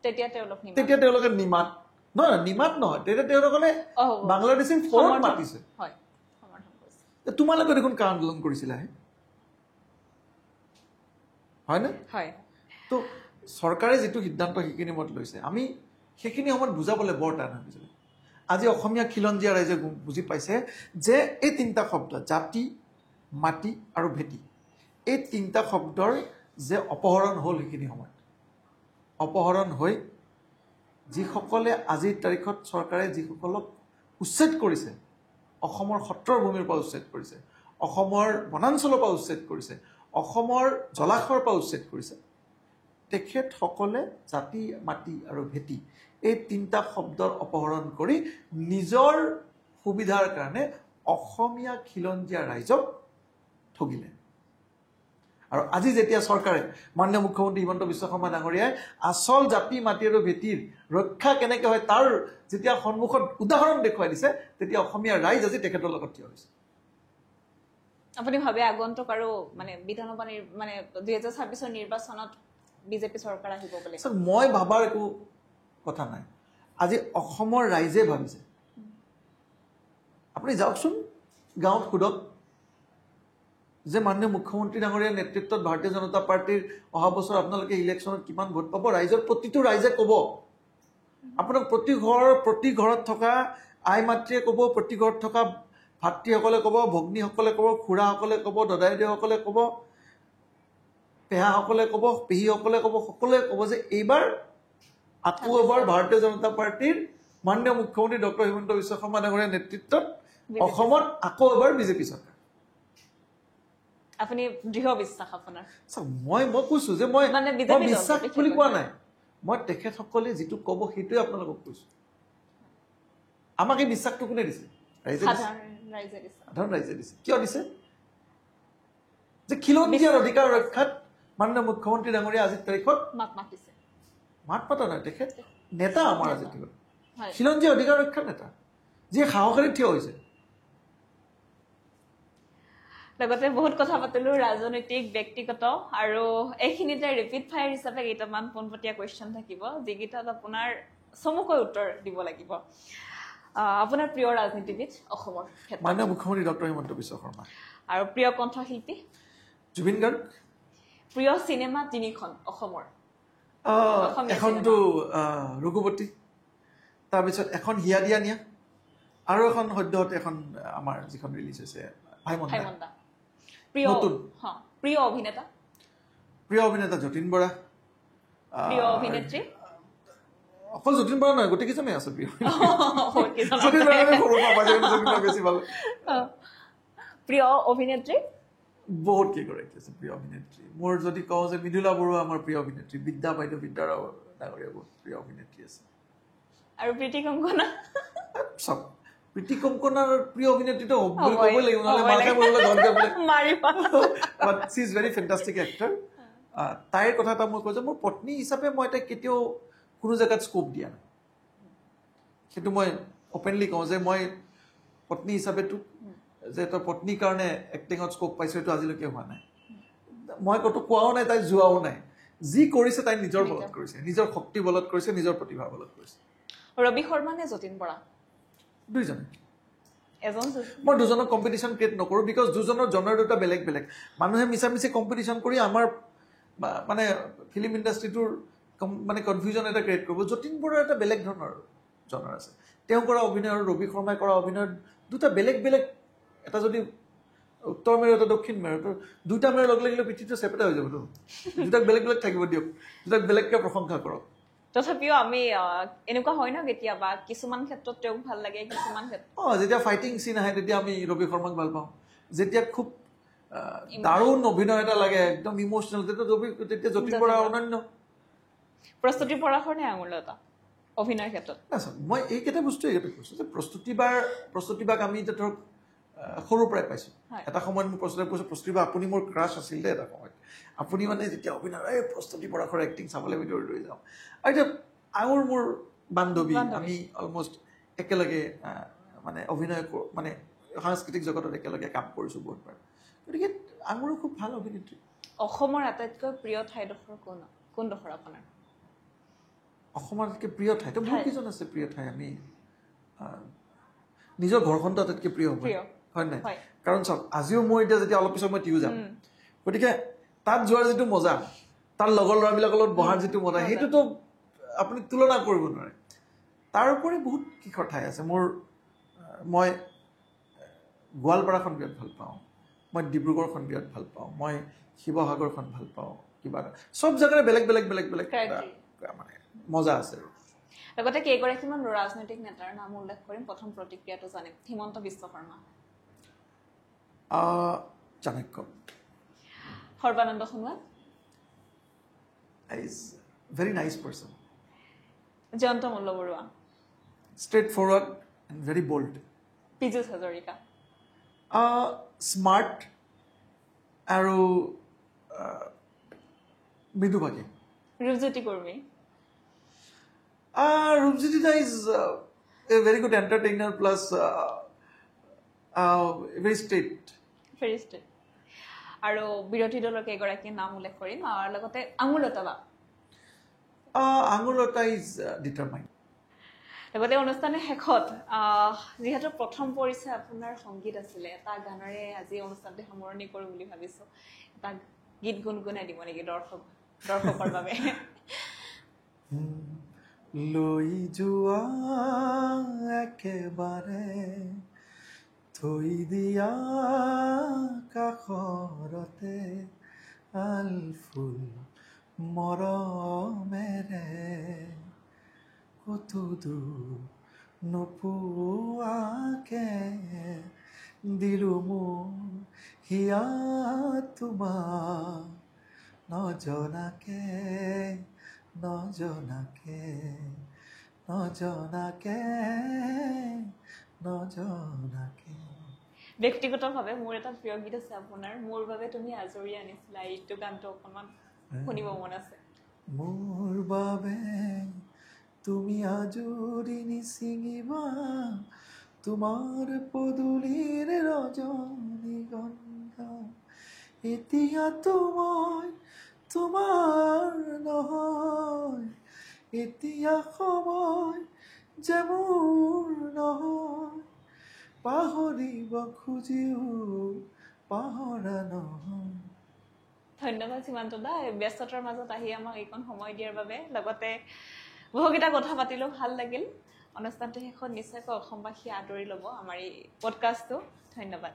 তেতিয়া তেওঁলোকে নিমাত নহয়, নিমাত নহয়, তেতিয়া তেওঁলোকে বাংলাদেশীৰ ফৰত মাতিছে। তোমালোকে দেখোন কা আন্দোলন কৰিছিলা, হয়নে? তো চৰকাৰে যিটো সিদ্ধান্ত সেইখিনি সময়ত লৈছে, আমি সেইখিনি সময়ত বুজাবলৈ বৰ টান হৈ গৈছিলে। আজি অসমীয়া খিলঞ্জীয়া ৰাইজে বুজি পাইছে যে এই 3টা শব্দ, জাতি, মাটি আৰু ভেটি, এই 3টা শব্দৰ যে অপহৰণ হ'ল, সেইখিনি সময়ত অপহৰণ হৈ যিসকলে আজিৰ তাৰিখত চৰকাৰে যিসকলক উচ্ছেদ কৰিছে, অসমৰ সত্ৰৰ ভূমিৰ পৰা উচ্ছেদ কৰিছে, অসমৰ বনাঞ্চলৰ পৰা উচ্ছেদ কৰিছে, অসমৰ জলাশয়ৰ পৰা উচ্ছেদ কৰিছে, তেখেতসকলে জাতি, মাটি আৰু ভেটি এই 3টা শব্দৰ অপহৰণ কৰি নিজৰ সুবিধাৰ কাৰণে অসমীয়া খিলঞ্জীয়া ৰাইজক ঠগিলে। আৰু আজি যেতিয়া চৰকাৰে, মাননীয় মুখ্যমন্ত্ৰী হিমন্ত বিশ্ব শৰ্মা ডাঙৰীয়াই আচল জাতি, মাটি আৰু ভেটিৰ ৰক্ষা কেনেকৈ হয় তাৰ যেতিয়া সন্মুখত উদাহৰণ দেখুৱাই দিছে, তেতিয়া অসমীয়া ৰাইজ আজি তেখেতৰ লগত থিয় হৈছে। আপুনি ভাবে আগন্তুক আৰু বিধানসভা 2026 নিৰ্বাচনত বিজেপি চৰকাৰ আহিব বুলি? মই ভাবাৰ একো কথা নাই। আজি অসমৰ ৰাইজে ভাবিছে। আপুনি যাওকচোন গাঁৱত সোধক যে মাননীয় মুখ্যমন্ত্ৰী ডাঙৰীয়াৰ নেতৃত্বত ভাৰতীয় জনতা পাৰ্টীৰ অহা বছৰ আপোনালোকে ইলেকশ্যনত কিমান ভোট পাব? ৰাইজৰ প্ৰতিটো ৰাইজে ক'ব। আপোনাক প্ৰতি ঘৰত থকা আই মাতৃয়ে ক'ব, প্ৰতি ঘৰত থকা ভাতৃসকলে ক'ব, ভগ্নীসকলে ক'ব, খুৰাসকলে ক'ব, দদাইদেউসকলে ক'ব। পেহাসকলে ক'ব, পেহীসকলে ক'ব, সকলোৱে ক'ব যে এইবাৰ আকৌ এবাৰ ভাৰতীয় জনতা পাৰ্টীৰ মাননীয় মুখ্যমন্ত্ৰী ডক্টৰ হিমন্ত বিশ্ব শৰ্মা ডাঙৰীয়াৰ নেতৃত্বত অসমত আকৌ এবাৰ বিজেপি চৰকাৰ। আপুনি দৃঢ় বিশ্বাস আপোনাৰ? মই কৈছো যে মই বিশ্বাস বুলি কোৱা নাই, মই তেখেতসকলে যিটো ক'ব সেইটোৱে আপোনালোকক কৈছো। আমাক এই বিশ্বাসটো কোনে দিছে? সাধাৰণ ৰাইজে দিছে। কিয় দিছে? যে খিলঞ্জীয়াৰ অধিকাৰ ৰক্ষাত মাননীয় মুখ্যমন্ত্ৰী ডাঙৰীয়া আজিৰ তাৰিখত মাত মাতা নাই। তেখেত নেতা আমাৰ আজিৰ তাৰিখত খিলঞ্জীয়া অধিকাৰ ৰক্ষাৰ নেতা, যিয়ে সাহসেৰে থিয় হৈছে। লগতে বহুত কথা পাতিলো ৰাজনৈতিক, ব্যক্তিগত, আৰু এইখিনিতে ৰিপিট ফায়াৰ হিচাপে কেইটামান পোনপটীয়া কুৱেশ্যন থাকিব, যিকেইটাত আপোনাৰ চমুকৈ উত্তৰ দিব লাগিব। আপোনাৰ প্ৰিয় ৰাজনীতিবিদ অসমৰ ক্ষেত্ৰত? মাননীয় মুখ্যমন্ত্ৰী ডক্টৰ হিমন্ত বিশ্ব শৰ্মা। আৰু প্ৰিয় কণ্ঠশিল্পী? জুবিন গাৰ্গ। প্ৰিয় চিনেমা 3খন অসমৰ? এখনটো ৰঘুপতি, তাৰপিছত এখন হিয়া দিয়া নিয়া, আৰু এখন সদ্যহতে এখন আমাৰ যিখন ৰিলিজ হৈছে ভাইমন্দা। প্ৰিয় অভিনেতা? প্ৰিয় অভিনেতা যতীন বৰা। প্ৰিয় অভিনেত্ৰী? অকল যতীন বৰা নহয়, গোটেইকেইজনে আছে প্ৰিয়। প্ৰিয় অভিনেত্ৰী? বহুত কেইগৰাকী আছে প্ৰিয় অভিনেত্ৰী। মোৰ যদি কওঁ যে মৃদুলা বৰুৱা আমাৰ প্ৰিয় অভিনেত্ৰী, বিদ্যা বাইদেউ, বিদ্যাৰাও ডাঙৰীয়া বহুত প্ৰিয় অভিনেত্ৰী আছে। আৰু প্ৰীতি কংকনা? চব প্ৰীতি কংকনাৰ প্ৰিয় অভিনেত্ৰীটো ক'বই লাগিব, নহ'লে মাকে বলে বাট শ্বি ইজ ভেৰি ফেণ্টাষ্টিক এক্টৰ। তাইৰ কথা এটা মই কওঁ যে মোৰ পত্নী হিচাপে মই তাইক কেতিয়াও কোনো জেগাত স্কোপ দিয়া নাই। সেইটো মই অপেনলি কওঁ যে মই পত্নী হিচাপে তোক যে তই পত্নীৰ কাৰণে এক্টিঙত স্কোপ পাইছো, এইটো আজিলৈকে হোৱা নাই। মই ক'তো কোৱাও নাই, তাই যোৱাও নাই। যি কৰিছে তাই নিজৰ বলত কৰিছে, নিজৰ শক্তি বলত কৰিছে, নিজৰ প্ৰতিভা বলত কৰিছে। ৰবি শৰ্মা নে যতীন বৰা? দুইজনে। এজন মই দুজনক কম্পিটিশ্যন ক্ৰিয়েট নকৰোঁ, বিকজ দুজনৰ জনৰ দুটা বেলেগ বেলেগ। মানুহে মিছামিছি কম্পিটিশ্যন কৰি আমাৰ মানে ফিল্ম ইণ্ডাষ্ট্ৰিটোৰ মানে কনফিউজন এটা ক্ৰিয়েট কৰিব। যতীন বৰাৰ এটা বেলেগ ধৰণৰ জনৰ আছে। তেওঁ কৰা অভিনয় আৰু ৰবি শৰ্মাই কৰা অভিনয় দুটা বেলেগ বেলেগ। এটা যদি উত্তৰ মেৰু, এটা দক্ষিণ মেৰু, তো দুটা মেৰু লগ লাগিলে পৃথিৱীটো চেপেটা হৈ যাবতো। দুটাক বেলেগ বেলেগ থাকিব দিয়ক, দুটাক বেলেগকৈ প্ৰশংসা কৰক। তথাপিও আমি এনেকুৱা হয় ন কেতিয়াবা, কিছুমান ক্ষেত্ৰত তেওঁক ভাল লাগে, কিছুমান ক্ষেত্ৰত যেতিয়া ফাইটিং চিন আহে তেতিয়া আমি ৰবি শৰ্মাক ভাল পাওঁ। যেতিয়া খুব দাৰুণ অভিনয় এটা লাগে, একদম ইম'চনেল, তেতিয়া যতীন বৰা অনন্য। প্ৰস্তুতি পৰাশৰ নে আঙুৰলতা অভিনয়ৰ ক্ষেত্ৰত? মই এইকেইটা বস্তু কৈছোঁ যে প্ৰস্তুতিবাক আমি এতিয়া ধৰক সৰুৰ পৰাই পাইছোঁ। এটা সময়ত মোৰ প্ৰস্তুতিবা আপুনি মোৰ ক্ৰাছ আছিল দে। এটা সময়ত আপুনি মানে যেতিয়া অভিনয় প্ৰস্তুতি পৰাশৰ এক্টিং চাবলৈ ভিতৰত লৈ যাওঁ। আৰু এতিয়া আঙুৰ মোৰ বান্ধৱী, আমি অলমষ্ট একেলগে মানে অভিনয় মানে সাংস্কৃতিক জগতত একেলগে কাম কৰিছোঁ বহুতবাৰ। গতিকে আঙুৰো খুব ভাল অভিনেত্ৰী। অসমৰ আটাইতকৈ প্ৰিয় ঠাইডোখৰ কোনডোখৰ আপোনাৰ? অসমৰ আটাইতকৈ প্ৰিয় ঠাইতো বহুত কেইজন আছে প্ৰিয় ঠাই। আমি নিজৰ ঘৰখনটো আটাইতকৈ প্ৰিয় হ'ব, হয় নাই? কাৰণ চাওক, আজিও মই এতিয়া যেতিয়া অলপ পিছত মই টিউ যাম, গতিকে তাত যোৱাৰ যিটো মজা, তাৰ লগৰ ল'ৰাবিলাকৰ লগত বহাৰ যিটো মজা, সেইটোতো আপুনি তুলনা কৰিব নোৱাৰে। তাৰোপৰি বহুত কিশোৰ ঠাই আছে মোৰ। মই গোৱালপাৰাখন বিৰাট ভাল পাওঁ, মই ডিব্ৰুগড়খন বিৰাট ভাল পাওঁ, মই শিৱসাগৰখন ভাল পাওঁ। কিবা চব জেগাৰে বেলেগ বেলেগ বেলেগ বেলেগ মানে মজা আছে। লগতে কেইগৰাকীমান ৰাজনৈতিক নেতাৰ নাম উল্লেখ কৰিম। প্ৰথম প্ৰতিক্ৰিয়াটো জানিম। Himanta Biswa Sarma, Chanakya, Sarbananda Sonowal, is very nice person, Jayanta Malla Baruah, straightforward and very bold, Piyush Hazarika, smart আৰু মৃদুভাগী, Rupjyoti Kurmi, Rupjiti is a very good entertainer plus very straight. Very straight. আৰু বিৰোধী দলৰ কেইগৰাকী নাম উল্লেখ কৰিম, আৰু লগতে আঙুৰলতা বা আঙুৰলতা ইজ ডিটাৰমাইণ্ড। লগতে অনুষ্ঠানৰ শেষত যিহেতু প্ৰথম পৰিচয় আপোনাৰ সংগীত আছিলে, এটা গানেৰে আজি অনুষ্ঠানটো সামৰণি কৰোঁ বুলি ভাবিছোঁ। এটা গীত গুণগুণাই দিব নেকি দৰ্শকৰ বাবে? লৈ যোৱা একেবাৰে থৈ দিয়া কাষৰতে আল ফুল মৰমেৰে কত দূৰ নোপোৱাকে দিলো মোৰ হিয়া তোমাক নজনাকে নজনাকে নজনাকে নজনাকে ব্যক্তিগতভাৱে মোৰ এটা প্ৰিয় গীত আছে আপোনাৰ মোৰ বাবে তুমি আজৰি আনিছিলা এইটো গানটো অকণমান শুনিব মন আছে মোৰ বাবে তুমি আজৰি নিছিঙিবা তোমাৰ পদূলিৰ ৰজনীগন্ধা এতিয়াতো মই তোমাৰ নহয় এতিয়া সময় যে মোৰ নহয় পাহৰিব খুজিও পাহৰা নহয় ধন্যবাদ সীমান্ত দা ব্যস্ততাৰ মাজত আহি আমাক এইকণ সময় দিয়াৰ বাবে লগতে বহুকেইটা কথা পাতিলেও ভাল লাগিল অনুষ্ঠানটো শেষত নিশ্চয়কৈ অসমবাসীয়ে আদৰি ল'ব আমাৰ এই পডকাষ্টটো ধন্যবাদ